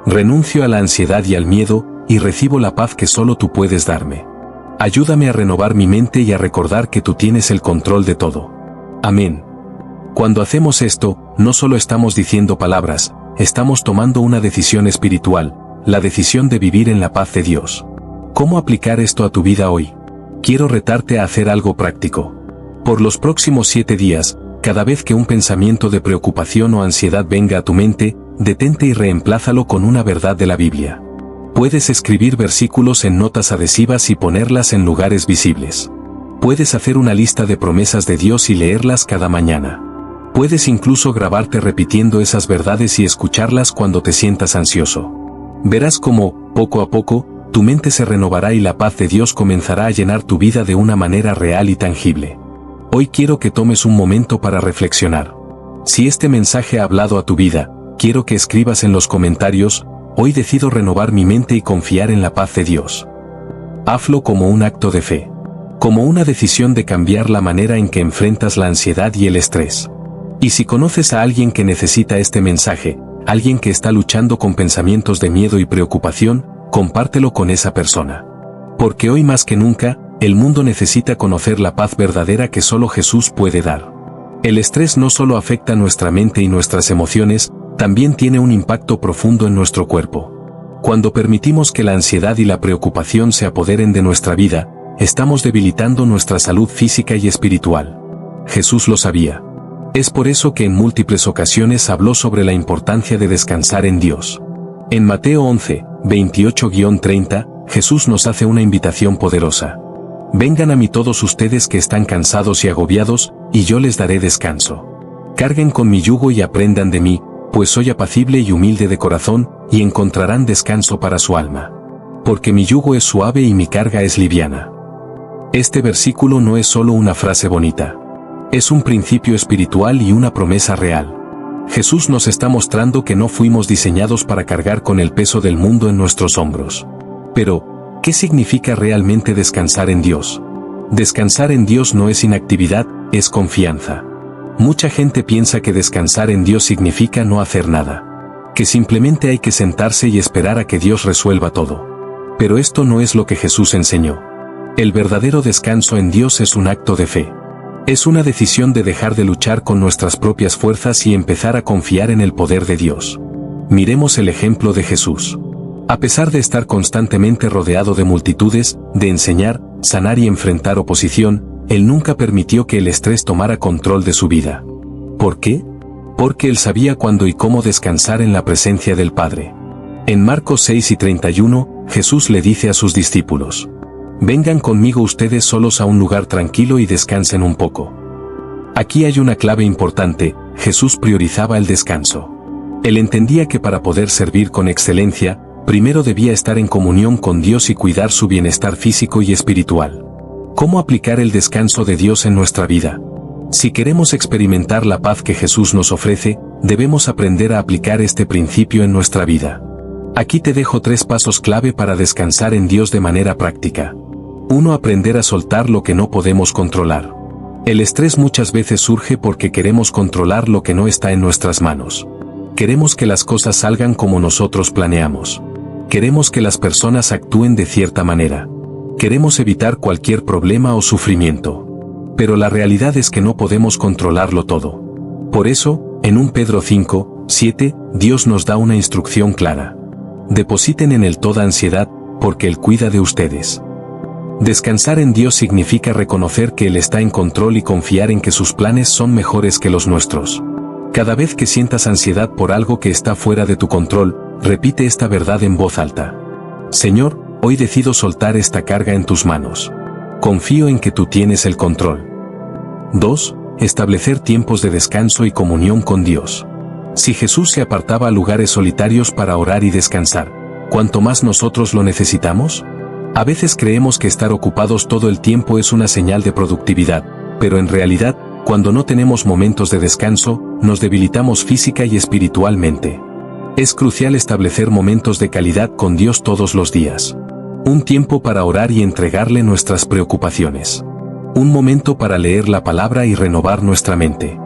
Renuncio a la ansiedad y al miedo, y recibo la paz que solo tú puedes darme. Ayúdame a renovar mi mente y a recordar que tú tienes el control de todo. Amén. Cuando hacemos esto, no solo estamos diciendo palabras, estamos tomando una decisión espiritual, la decisión de vivir en la paz de Dios. ¿Cómo aplicar esto a tu vida hoy? Quiero retarte a hacer algo práctico. Por los próximos 7 días, cada vez que un pensamiento de preocupación o ansiedad venga a tu mente, detente y reemplázalo con una verdad de la Biblia. Puedes escribir versículos en notas adhesivas y ponerlas en lugares visibles. Puedes hacer una lista de promesas de Dios y leerlas cada mañana. Puedes incluso grabarte repitiendo esas verdades y escucharlas cuando te sientas ansioso. Verás cómo, poco a poco, tu mente se renovará y la paz de Dios comenzará a llenar tu vida de una manera real y tangible. Hoy quiero que tomes un momento para reflexionar. Si este mensaje ha hablado a tu vida, quiero que escribas en los comentarios: hoy decido renovar mi mente y confiar en la paz de Dios. Hazlo como un acto de fe. Como una decisión de cambiar la manera en que enfrentas la ansiedad y el estrés. Y si conoces a alguien que necesita este mensaje, alguien que está luchando con pensamientos de miedo y preocupación, compártelo con esa persona. Porque hoy más que nunca, el mundo necesita conocer la paz verdadera que solo Jesús puede dar. El estrés no solo afecta nuestra mente y nuestras emociones, también tiene un impacto profundo en nuestro cuerpo. Cuando permitimos que la ansiedad y la preocupación se apoderen de nuestra vida, estamos debilitando nuestra salud física y espiritual. Jesús lo sabía. Es por eso que en múltiples ocasiones habló sobre la importancia de descansar en Dios. En Mateo 11, 28-30, Jesús nos hace una invitación poderosa. Vengan a mí todos ustedes que están cansados y agobiados, y yo les daré descanso. Carguen con mi yugo y aprendan de mí, pues soy apacible y humilde de corazón, y encontrarán descanso para su alma. Porque mi yugo es suave y mi carga es liviana. Este versículo no es solo una frase bonita. Es un principio espiritual y una promesa real. Jesús nos está mostrando que no fuimos diseñados para cargar con el peso del mundo en nuestros hombros. Pero, ¿qué significa realmente descansar en Dios? Descansar en Dios no es inactividad, es confianza. Mucha gente piensa que descansar en Dios significa no hacer nada. Que simplemente hay que sentarse y esperar a que Dios resuelva todo. Pero esto no es lo que Jesús enseñó. El verdadero descanso en Dios es un acto de fe. Es una decisión de dejar de luchar con nuestras propias fuerzas y empezar a confiar en el poder de Dios. Miremos el ejemplo de Jesús. A pesar de estar constantemente rodeado de multitudes, de enseñar, sanar y enfrentar oposición, Él nunca permitió que el estrés tomara control de su vida. ¿Por qué? Porque Él sabía cuándo y cómo descansar en la presencia del Padre. En Marcos 6:31, Jesús le dice a sus discípulos: vengan conmigo ustedes solos a un lugar tranquilo y descansen un poco. Aquí hay una clave importante: Jesús priorizaba el descanso. Él entendía que para poder servir con excelencia, primero debía estar en comunión con Dios y cuidar su bienestar físico y espiritual. ¿Cómo aplicar el descanso de Dios en nuestra vida? Si queremos experimentar la paz que Jesús nos ofrece, debemos aprender a aplicar este principio en nuestra vida. Aquí te dejo 3 pasos clave para descansar en Dios de manera práctica. 1. Aprender a soltar lo que no podemos controlar. El estrés muchas veces surge porque queremos controlar lo que no está en nuestras manos. Queremos que las cosas salgan como nosotros planeamos. Queremos que las personas actúen de cierta manera. Queremos evitar cualquier problema o sufrimiento. Pero la realidad es que no podemos controlarlo todo. Por eso, en 1 Pedro 5:7, Dios nos da una instrucción clara. Depositen en Él toda ansiedad, porque Él cuida de ustedes. Descansar en Dios significa reconocer que Él está en control y confiar en que sus planes son mejores que los nuestros. Cada vez que sientas ansiedad por algo que está fuera de tu control, repite esta verdad en voz alta. Señor, hoy decido soltar esta carga en tus manos. Confío en que tú tienes el control. 2. Establecer tiempos de descanso y comunión con Dios. Si Jesús se apartaba a lugares solitarios para orar y descansar, ¿cuánto más nosotros lo necesitamos? A veces creemos que estar ocupados todo el tiempo es una señal de productividad, pero en realidad, cuando no tenemos momentos de descanso, nos debilitamos física y espiritualmente. Es crucial establecer momentos de calidad con Dios todos los días. Un tiempo para orar y entregarle nuestras preocupaciones. Un momento para leer la palabra y renovar nuestra mente.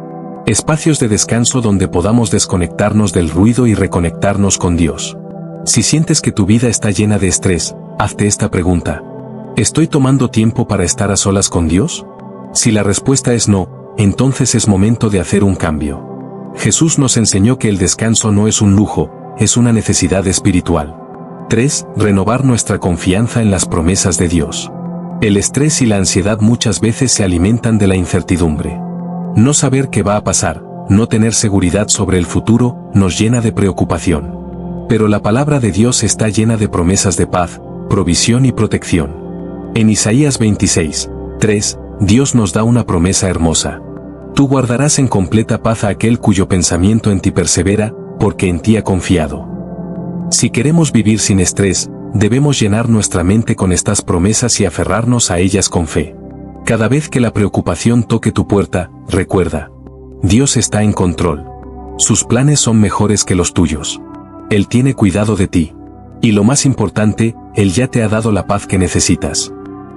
Espacios de descanso donde podamos desconectarnos del ruido y reconectarnos con Dios. Si sientes que tu vida está llena de estrés, hazte esta pregunta: ¿estoy tomando tiempo para estar a solas con Dios? Si la respuesta es no, entonces es momento de hacer un cambio. Jesús nos enseñó que el descanso no es un lujo, es una necesidad espiritual. 3. Renovar nuestra confianza en las promesas de Dios. El estrés y la ansiedad muchas veces se alimentan de la incertidumbre. No saber qué va a pasar, no tener seguridad sobre el futuro, nos llena de preocupación. Pero la palabra de Dios está llena de promesas de paz, provisión y protección. En Isaías 26:3, Dios nos da una promesa hermosa. Tú guardarás en completa paz a aquel cuyo pensamiento en ti persevera, porque en ti ha confiado. Si queremos vivir sin estrés, debemos llenar nuestra mente con estas promesas y aferrarnos a ellas con fe. Cada vez que la preocupación toque tu puerta, recuerda: Dios está en control. Sus planes son mejores que los tuyos. Él tiene cuidado de ti. Y lo más importante, Él ya te ha dado la paz que necesitas.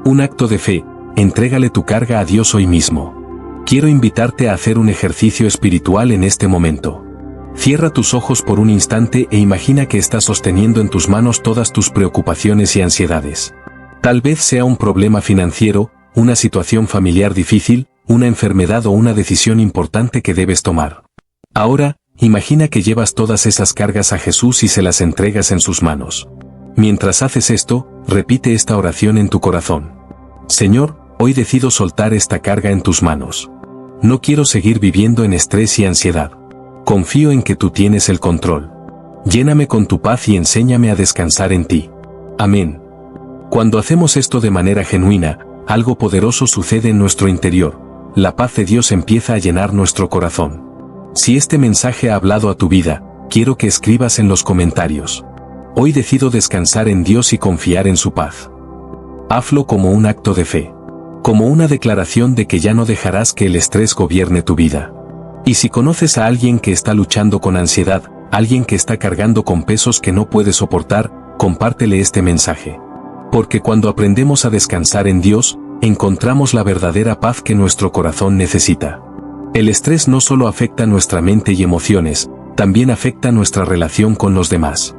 Un acto de fe: entrégale tu carga a Dios hoy mismo. Quiero invitarte a hacer un ejercicio espiritual en este momento. Cierra tus ojos por un instante e imagina que estás sosteniendo en tus manos todas tus preocupaciones y ansiedades. Tal vez sea un problema financiero, una situación familiar difícil, una enfermedad o una decisión importante que debes tomar. Ahora, imagina que llevas todas esas cargas a Jesús y se las entregas en sus manos. Mientras haces esto, repite esta oración en tu corazón. Señor, hoy decido soltar esta carga en tus manos. No quiero seguir viviendo en estrés y ansiedad. Confío en que tú tienes el control. Lléname con tu paz y enséñame a descansar en ti. Amén. Cuando hacemos esto de manera genuina, algo poderoso sucede en nuestro interior. La paz de Dios empieza a llenar nuestro corazón. Si este mensaje ha hablado a tu vida, quiero que escribas en los comentarios. Hoy decido descansar en Dios y confiar en su paz. Hazlo como un acto de fe. Como una declaración de que ya no dejarás que el estrés gobierne tu vida. Y si conoces a alguien que está luchando con ansiedad, alguien que está cargando con pesos que no puede soportar, compártele este mensaje. Porque cuando aprendemos a descansar en Dios, encontramos la verdadera paz que nuestro corazón necesita. El estrés no solo afecta nuestra mente y emociones, también afecta nuestra relación con los demás.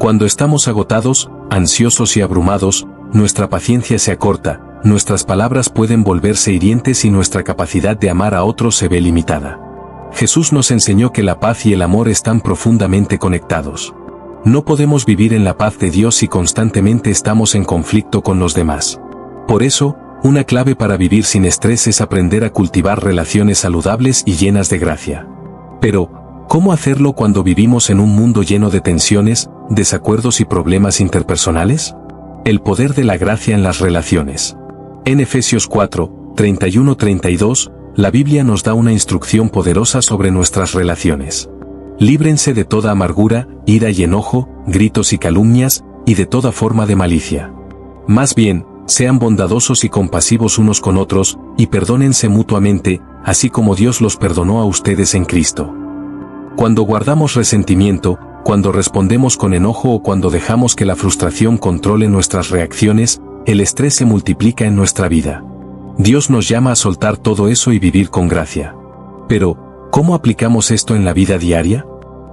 Cuando estamos agotados, ansiosos y abrumados, nuestra paciencia se acorta, nuestras palabras pueden volverse hirientes y nuestra capacidad de amar a otros se ve limitada. Jesús nos enseñó que la paz y el amor están profundamente conectados. No podemos vivir en la paz de Dios si constantemente estamos en conflicto con los demás. Por eso, una clave para vivir sin estrés es aprender a cultivar relaciones saludables y llenas de gracia. Pero, ¿cómo hacerlo cuando vivimos en un mundo lleno de tensiones, desacuerdos y problemas interpersonales? El poder de la gracia en las relaciones. En Efesios 4, 31-32, la Biblia nos da una instrucción poderosa sobre nuestras relaciones. Líbrense de toda amargura, ira y enojo, gritos y calumnias, y de toda forma de malicia. Más bien, sean bondadosos y compasivos unos con otros, y perdónense mutuamente, así como Dios los perdonó a ustedes en Cristo. Cuando guardamos resentimiento, cuando respondemos con enojo o cuando dejamos que la frustración controle nuestras reacciones, el estrés se multiplica en nuestra vida. Dios nos llama a soltar todo eso y vivir con gracia. Pero, ¿cómo aplicamos esto en la vida diaria?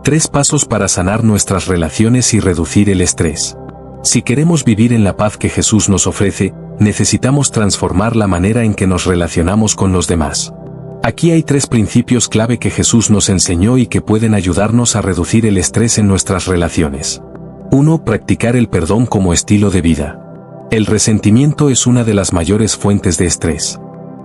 3 pasos para sanar nuestras relaciones y reducir el estrés. Si queremos vivir en la paz que Jesús nos ofrece, necesitamos transformar la manera en que nos relacionamos con los demás. Aquí hay 3 principios clave que Jesús nos enseñó y que pueden ayudarnos a reducir el estrés en nuestras relaciones. 1. Practicar el perdón como estilo de vida. El resentimiento es una de las mayores fuentes de estrés.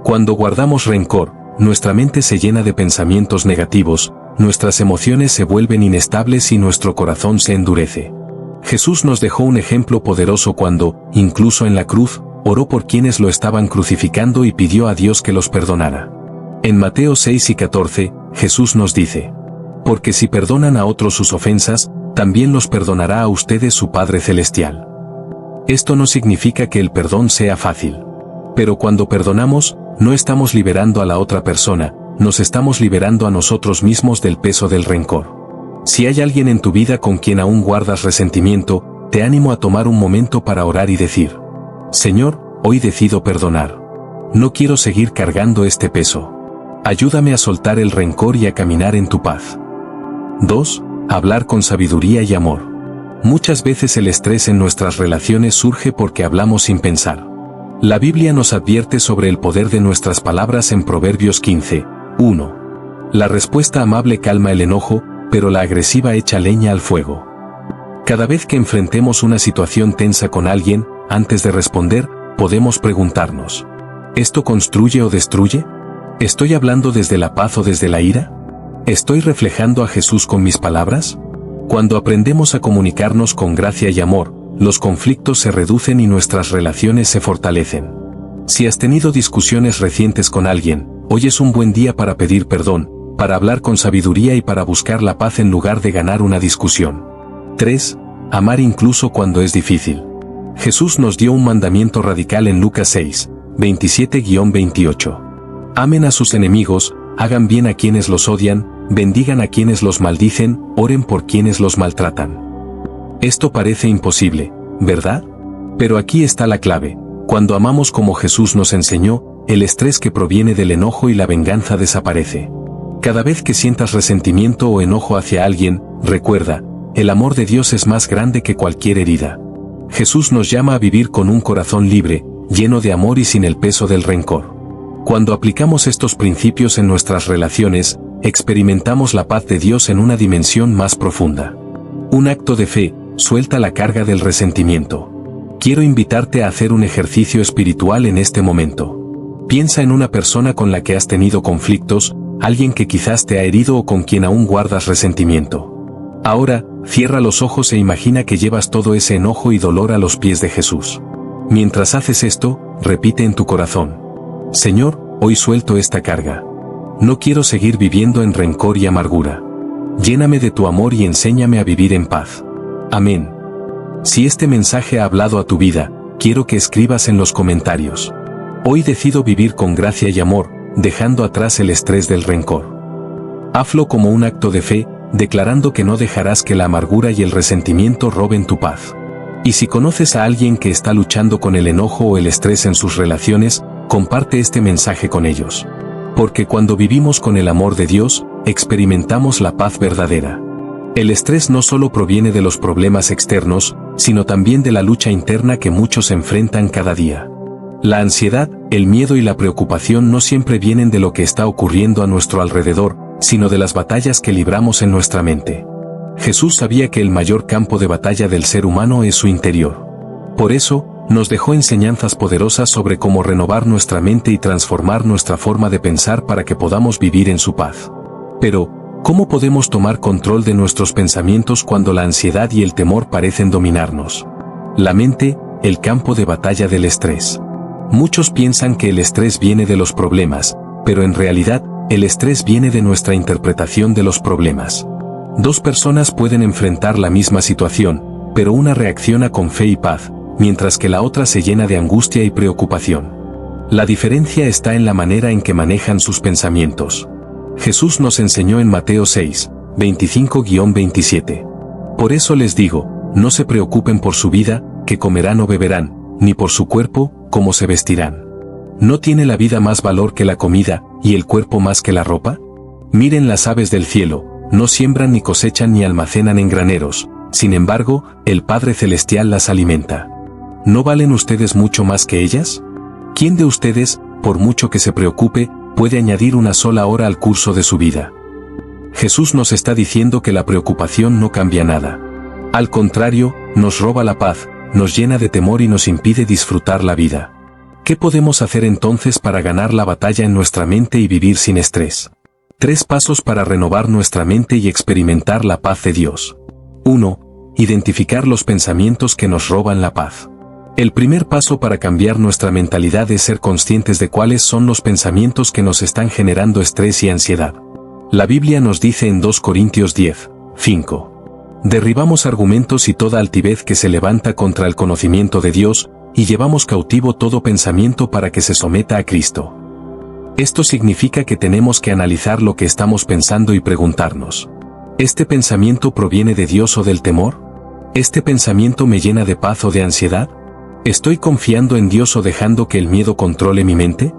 Cuando guardamos rencor, nuestra mente se llena de pensamientos negativos, nuestras emociones se vuelven inestables y nuestro corazón se endurece. Jesús nos dejó un ejemplo poderoso cuando, incluso en la cruz, oró por quienes lo estaban crucificando y pidió a Dios que los perdonara. En Mateo 6 y 14, Jesús nos dice: porque si perdonan a otros sus ofensas, también los perdonará a ustedes su Padre Celestial. Esto no significa que el perdón sea fácil. Pero cuando perdonamos, no estamos liberando a la otra persona, nos estamos liberando a nosotros mismos del peso del rencor. Si hay alguien en tu vida con quien aún guardas resentimiento, te animo a tomar un momento para orar y decir: Señor, hoy decido perdonar. No quiero seguir cargando este peso. Ayúdame a soltar el rencor y a caminar en tu paz. 2. Hablar con sabiduría y amor. Muchas veces el estrés en nuestras relaciones surge porque hablamos sin pensar. La Biblia nos advierte sobre el poder de nuestras palabras en Proverbios 15, 1. La respuesta amable calma el enojo, pero la agresiva echa leña al fuego. Cada vez que enfrentemos una situación tensa con alguien, antes de responder, podemos preguntarnos: ¿esto construye o destruye? ¿Estoy hablando desde la paz o desde la ira? ¿Estoy reflejando a Jesús con mis palabras? Cuando aprendemos a comunicarnos con gracia y amor, los conflictos se reducen y nuestras relaciones se fortalecen. Si has tenido discusiones recientes con alguien, hoy es un buen día para pedir perdón, para hablar con sabiduría y para buscar la paz en lugar de ganar una discusión. 3. Amar incluso cuando es difícil. Jesús nos dio un mandamiento radical en Lucas 6, 27-28. Amen a sus enemigos, hagan bien a quienes los odian, bendigan a quienes los maldicen, oren por quienes los maltratan. Esto parece imposible, ¿verdad? Pero aquí está la clave: cuando amamos como Jesús nos enseñó, el estrés que proviene del enojo y la venganza desaparece. Cada vez que sientas resentimiento o enojo hacia alguien, recuerda: el amor de Dios es más grande que cualquier herida. Jesús nos llama a vivir con un corazón libre, lleno de amor y sin el peso del rencor. Cuando aplicamos estos principios en nuestras relaciones, experimentamos la paz de Dios en una dimensión más profunda. Un acto de fe suelta la carga del resentimiento. Quiero invitarte a hacer un ejercicio espiritual en este momento. Piensa en una persona con la que has tenido conflictos, alguien que quizás te ha herido o con quien aún guardas resentimiento. Ahora, cierra los ojos e imagina que llevas todo ese enojo y dolor a los pies de Jesús. Mientras haces esto, repite en tu corazón: Señor, hoy suelto esta carga. No quiero seguir viviendo en rencor y amargura. Lléname de tu amor y enséñame a vivir en paz. Amén. Si este mensaje ha hablado a tu vida, quiero que escribas en los comentarios: hoy decido vivir con gracia y amor, dejando atrás el estrés del rencor. Hazlo como un acto de fe, declarando que no dejarás que la amargura y el resentimiento roben tu paz. Y si conoces a alguien que está luchando con el enojo o el estrés en sus relaciones, comparte este mensaje con ellos. Porque cuando vivimos con el amor de Dios, experimentamos la paz verdadera. El estrés no solo proviene de los problemas externos, sino también de la lucha interna que muchos enfrentan cada día. La ansiedad, el miedo y la preocupación no siempre vienen de lo que está ocurriendo a nuestro alrededor, sino de las batallas que libramos en nuestra mente. Jesús sabía que el mayor campo de batalla del ser humano es su interior. Por eso, nos dejó enseñanzas poderosas sobre cómo renovar nuestra mente y transformar nuestra forma de pensar para que podamos vivir en su paz. Pero, ¿cómo podemos tomar control de nuestros pensamientos cuando la ansiedad y el temor parecen dominarnos? La mente, el campo de batalla del estrés. Muchos piensan que el estrés viene de los problemas, pero en realidad, el estrés viene de nuestra interpretación de los problemas. Dos personas pueden enfrentar la misma situación, pero una reacciona con fe y paz, mientras que la otra se llena de angustia y preocupación. La diferencia está en la manera en que manejan sus pensamientos. Jesús nos enseñó en Mateo 6, 25-27. Por eso les digo, no se preocupen por su vida, que comerán o beberán, ni por su cuerpo, cómo se vestirán. ¿No tiene la vida más valor que la comida, y el cuerpo más que la ropa? Miren las aves del cielo, no siembran ni cosechan ni almacenan en graneros, sin embargo, el Padre Celestial las alimenta. ¿No valen ustedes mucho más que ellas? ¿Quién de ustedes, por mucho que se preocupe, puede añadir una sola hora al curso de su vida? Jesús nos está diciendo que la preocupación no cambia nada. Al contrario, nos roba la paz, nos llena de temor y nos impide disfrutar la vida. ¿Qué podemos hacer entonces para ganar la batalla en nuestra mente y vivir sin estrés? 3 pasos para renovar nuestra mente y experimentar la paz de Dios. 1. Identificar los pensamientos que nos roban la paz. El primer paso para cambiar nuestra mentalidad es ser conscientes de cuáles son los pensamientos que nos están generando estrés y ansiedad. La Biblia nos dice en 2 Corintios 10, 5. Derribamos argumentos y toda altivez que se levanta contra el conocimiento de Dios, y llevamos cautivo todo pensamiento para que se someta a Cristo. Esto significa que tenemos que analizar lo que estamos pensando y preguntarnos: ¿este pensamiento proviene de Dios o del temor? ¿Este pensamiento me llena de paz o de ansiedad? ¿Estoy confiando en Dios o dejando que el miedo controle mi mente?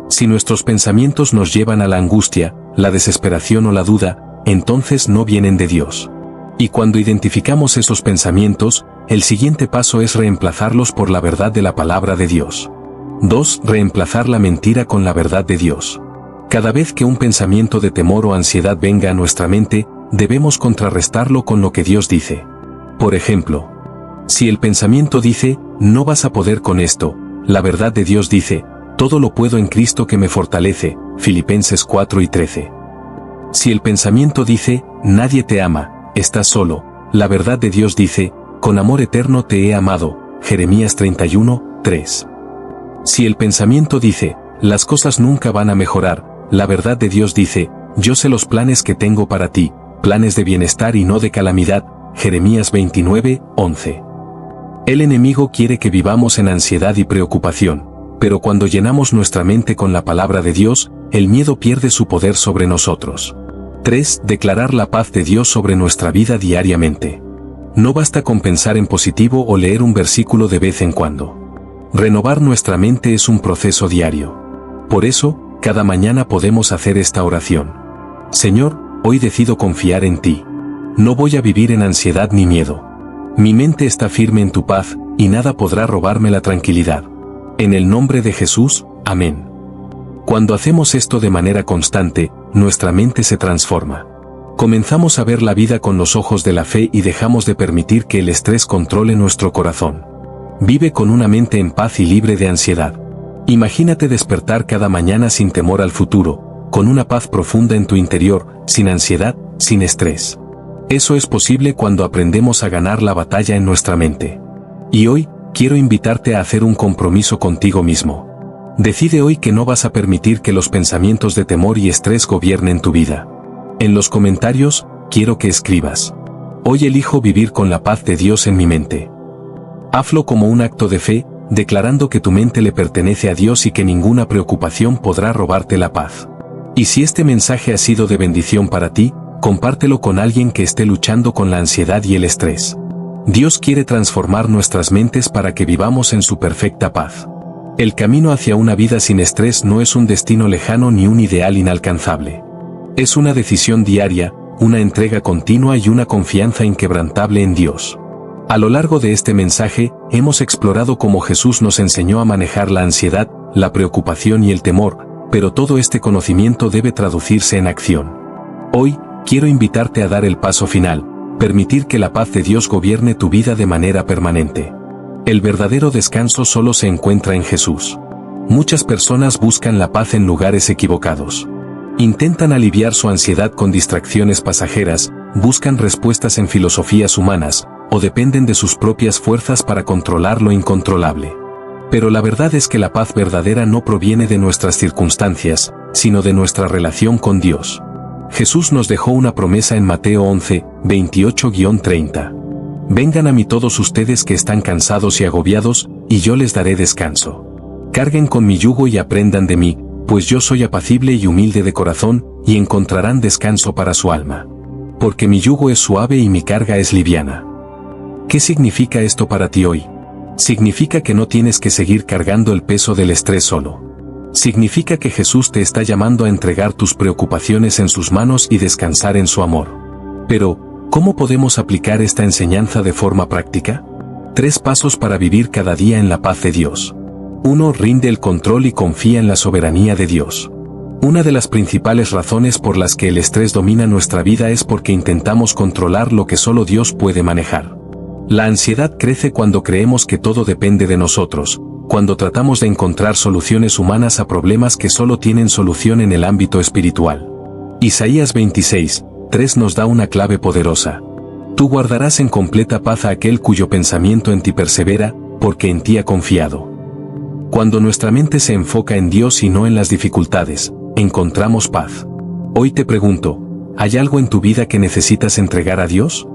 Si nuestros pensamientos nos llevan a la angustia, la desesperación o la duda, entonces no vienen de Dios. Y cuando identificamos esos pensamientos, el siguiente paso es reemplazarlos por la verdad de la palabra de Dios. 2. Reemplazar la mentira con la verdad de Dios. Cada vez que un pensamiento de temor o ansiedad venga a nuestra mente, debemos contrarrestarlo con lo que Dios dice. Por ejemplo, si el pensamiento dice, no vas a poder con esto, la verdad de Dios dice, todo lo puedo en Cristo que me fortalece, Filipenses 4:13. Si el pensamiento dice, nadie te ama, estás solo, la verdad de Dios dice, con amor eterno te he amado, Jeremías 31:3. Si el pensamiento dice, las cosas nunca van a mejorar, la verdad de Dios dice, yo sé los planes que tengo para ti, planes de bienestar y no de calamidad, Jeremías 29:11. El enemigo quiere que vivamos en ansiedad y preocupación, pero cuando llenamos nuestra mente con la palabra de Dios, el miedo pierde su poder sobre nosotros. 3. Declarar la paz de Dios sobre nuestra vida diariamente. No basta con pensar en positivo o leer un versículo de vez en cuando. Renovar nuestra mente es un proceso diario. Por eso, cada mañana podemos hacer esta oración. Señor, hoy decido confiar en ti. No voy a vivir en ansiedad ni miedo. Mi mente está firme en tu paz, y nada podrá robarme la tranquilidad. En el nombre de Jesús, amén. Cuando hacemos esto de manera constante, nuestra mente se transforma. Comenzamos a ver la vida con los ojos de la fe y dejamos de permitir que el estrés controle nuestro corazón. Vive con una mente en paz y libre de ansiedad. Imagínate despertar cada mañana sin temor al futuro, con una paz profunda en tu interior, sin ansiedad, sin estrés. Eso es posible cuando aprendemos a ganar la batalla en nuestra mente. Y hoy, quiero invitarte a hacer un compromiso contigo mismo. Decide hoy que no vas a permitir que los pensamientos de temor y estrés gobiernen tu vida. En los comentarios, quiero que escribas: hoy elijo vivir con la paz de Dios en mi mente. Hazlo como un acto de fe, declarando que tu mente le pertenece a Dios y que ninguna preocupación podrá robarte la paz. Y si este mensaje ha sido de bendición para ti, compártelo con alguien que esté luchando con la ansiedad y el estrés. Dios quiere transformar nuestras mentes para que vivamos en su perfecta paz. El camino hacia una vida sin estrés no es un destino lejano ni un ideal inalcanzable. Es una decisión diaria, una entrega continua y una confianza inquebrantable en Dios. A lo largo de este mensaje, hemos explorado cómo Jesús nos enseñó a manejar la ansiedad, la preocupación y el temor, pero todo este conocimiento debe traducirse en acción. Hoy, quiero invitarte a dar el paso final, permitir que la paz de Dios gobierne tu vida de manera permanente. El verdadero descanso solo se encuentra en Jesús. Muchas personas buscan la paz en lugares equivocados. Intentan aliviar su ansiedad con distracciones pasajeras, buscan respuestas en filosofías humanas, o dependen de sus propias fuerzas para controlar lo incontrolable. Pero la verdad es que la paz verdadera no proviene de nuestras circunstancias, sino de nuestra relación con Dios. Jesús nos dejó una promesa en Mateo 11, 28-30. Vengan a mí todos ustedes que están cansados y agobiados, y yo les daré descanso. Carguen con mi yugo y aprendan de mí, pues yo soy apacible y humilde de corazón, y encontrarán descanso para su alma. Porque mi yugo es suave y mi carga es liviana. ¿Qué significa esto para ti hoy? Significa que no tienes que seguir cargando el peso del estrés solo. Significa que Jesús te está llamando a entregar tus preocupaciones en sus manos y descansar en su amor. Pero, ¿cómo podemos aplicar esta enseñanza de forma práctica? 3 pasos para vivir cada día en la paz de Dios. 1. Rinde el control y confía en la soberanía de Dios. Una de las principales razones por las que el estrés domina nuestra vida es porque intentamos controlar lo que solo Dios puede manejar. La ansiedad crece cuando creemos que todo depende de nosotros, cuando tratamos de encontrar soluciones humanas a problemas que solo tienen solución en el ámbito espiritual. Isaías 26, 3 nos da una clave poderosa. Tú guardarás en completa paz a aquel cuyo pensamiento en ti persevera, porque en ti ha confiado. Cuando nuestra mente se enfoca en Dios y no en las dificultades, encontramos paz. Hoy te pregunto, ¿hay algo en tu vida que necesitas entregar a Dios?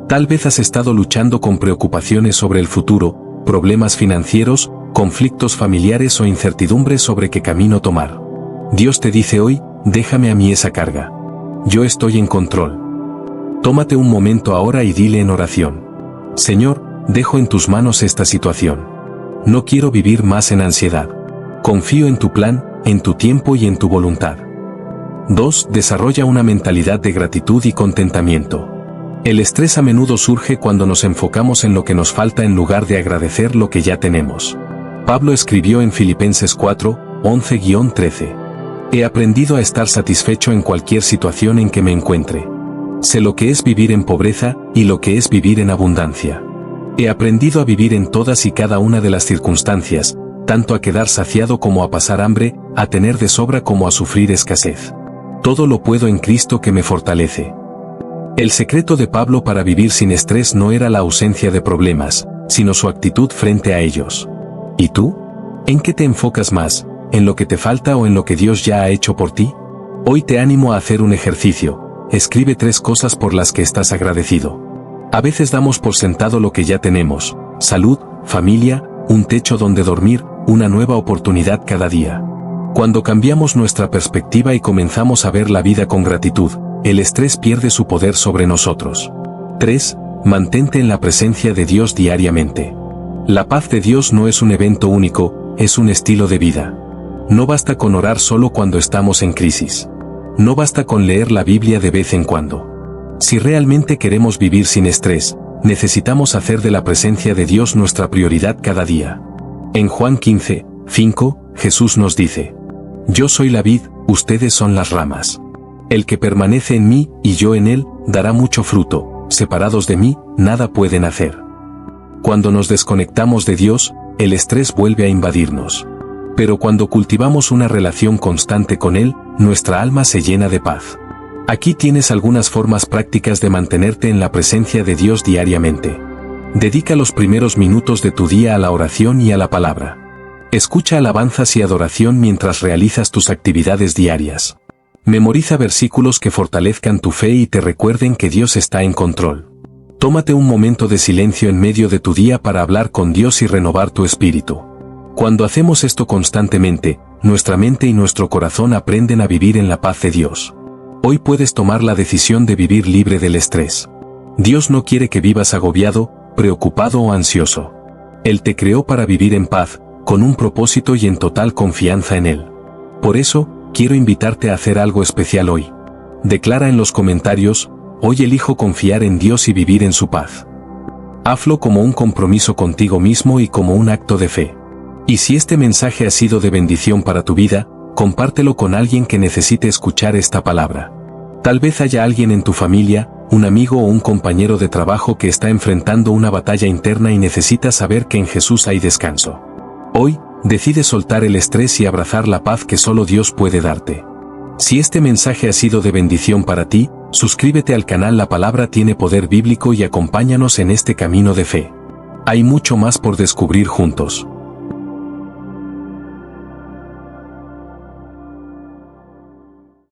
Tal vez has estado luchando con preocupaciones sobre el futuro, problemas financieros, conflictos familiares o incertidumbres sobre qué camino tomar. Dios te dice hoy, déjame a mí esa carga. Yo estoy en control. Tómate un momento ahora y dile en oración: Señor, dejo en tus manos esta situación. No quiero vivir más en ansiedad. Confío en tu plan, en tu tiempo y en tu voluntad. 2. Desarrolla una mentalidad de gratitud y contentamiento. El estrés a menudo surge cuando nos enfocamos en lo que nos falta en lugar de agradecer lo que ya tenemos. Pablo escribió en Filipenses 4, 11-13. He aprendido a estar satisfecho en cualquier situación en que me encuentre. Sé lo que es vivir en pobreza, y lo que es vivir en abundancia. He aprendido a vivir en todas y cada una de las circunstancias, tanto a quedar saciado como a pasar hambre, a tener de sobra como a sufrir escasez. Todo lo puedo en Cristo que me fortalece. El secreto de Pablo para vivir sin estrés no era la ausencia de problemas, sino su actitud frente a ellos. ¿Y tú? ¿En qué te enfocas más? ¿En lo que te falta o en lo que Dios ya ha hecho por ti? Hoy te animo a hacer un ejercicio. Escribe 3 cosas por las que estás agradecido. A veces damos por sentado lo que ya tenemos: salud, familia, un techo donde dormir, una nueva oportunidad cada día. Cuando cambiamos nuestra perspectiva y comenzamos a ver la vida con gratitud, el estrés pierde su poder sobre nosotros. 3. Mantente en la presencia de Dios diariamente. La paz de Dios no es un evento único, es un estilo de vida. No basta con orar solo cuando estamos en crisis. No basta con leer la Biblia de vez en cuando. Si realmente queremos vivir sin estrés, necesitamos hacer de la presencia de Dios nuestra prioridad cada día. En Juan 15:5, Jesús nos dice: Yo soy la vid, ustedes son las ramas. El que permanece en mí, y yo en él, dará mucho fruto, separados de mí, nada pueden hacer. Cuando nos desconectamos de Dios, el estrés vuelve a invadirnos. Pero cuando cultivamos una relación constante con Él, nuestra alma se llena de paz. Aquí tienes algunas formas prácticas de mantenerte en la presencia de Dios diariamente. Dedica los primeros minutos de tu día a la oración y a la palabra. Escucha alabanzas y adoración mientras realizas tus actividades diarias. Memoriza versículos que fortalezcan tu fe y te recuerden que Dios está en control. Tómate un momento de silencio en medio de tu día para hablar con Dios y renovar tu espíritu. Cuando hacemos esto constantemente, nuestra mente y nuestro corazón aprenden a vivir en la paz de Dios. Hoy puedes tomar la decisión de vivir libre del estrés. Dios no quiere que vivas agobiado, preocupado o ansioso. Él te creó para vivir en paz, con un propósito y en total confianza en Él. Por eso, quiero invitarte a hacer algo especial hoy. Declara en los comentarios: hoy elijo confiar en Dios y vivir en su paz. Hazlo como un compromiso contigo mismo y como un acto de fe. Y si este mensaje ha sido de bendición para tu vida, compártelo con alguien que necesite escuchar esta palabra. Tal vez haya alguien en tu familia, un amigo o un compañero de trabajo que está enfrentando una batalla interna y necesita saber que en Jesús hay descanso. Hoy, decide soltar el estrés y abrazar la paz que solo Dios puede darte. Si este mensaje ha sido de bendición para ti, suscríbete al canal La Palabra Tiene Poder Bíblico y acompáñanos en este camino de fe. Hay mucho más por descubrir juntos.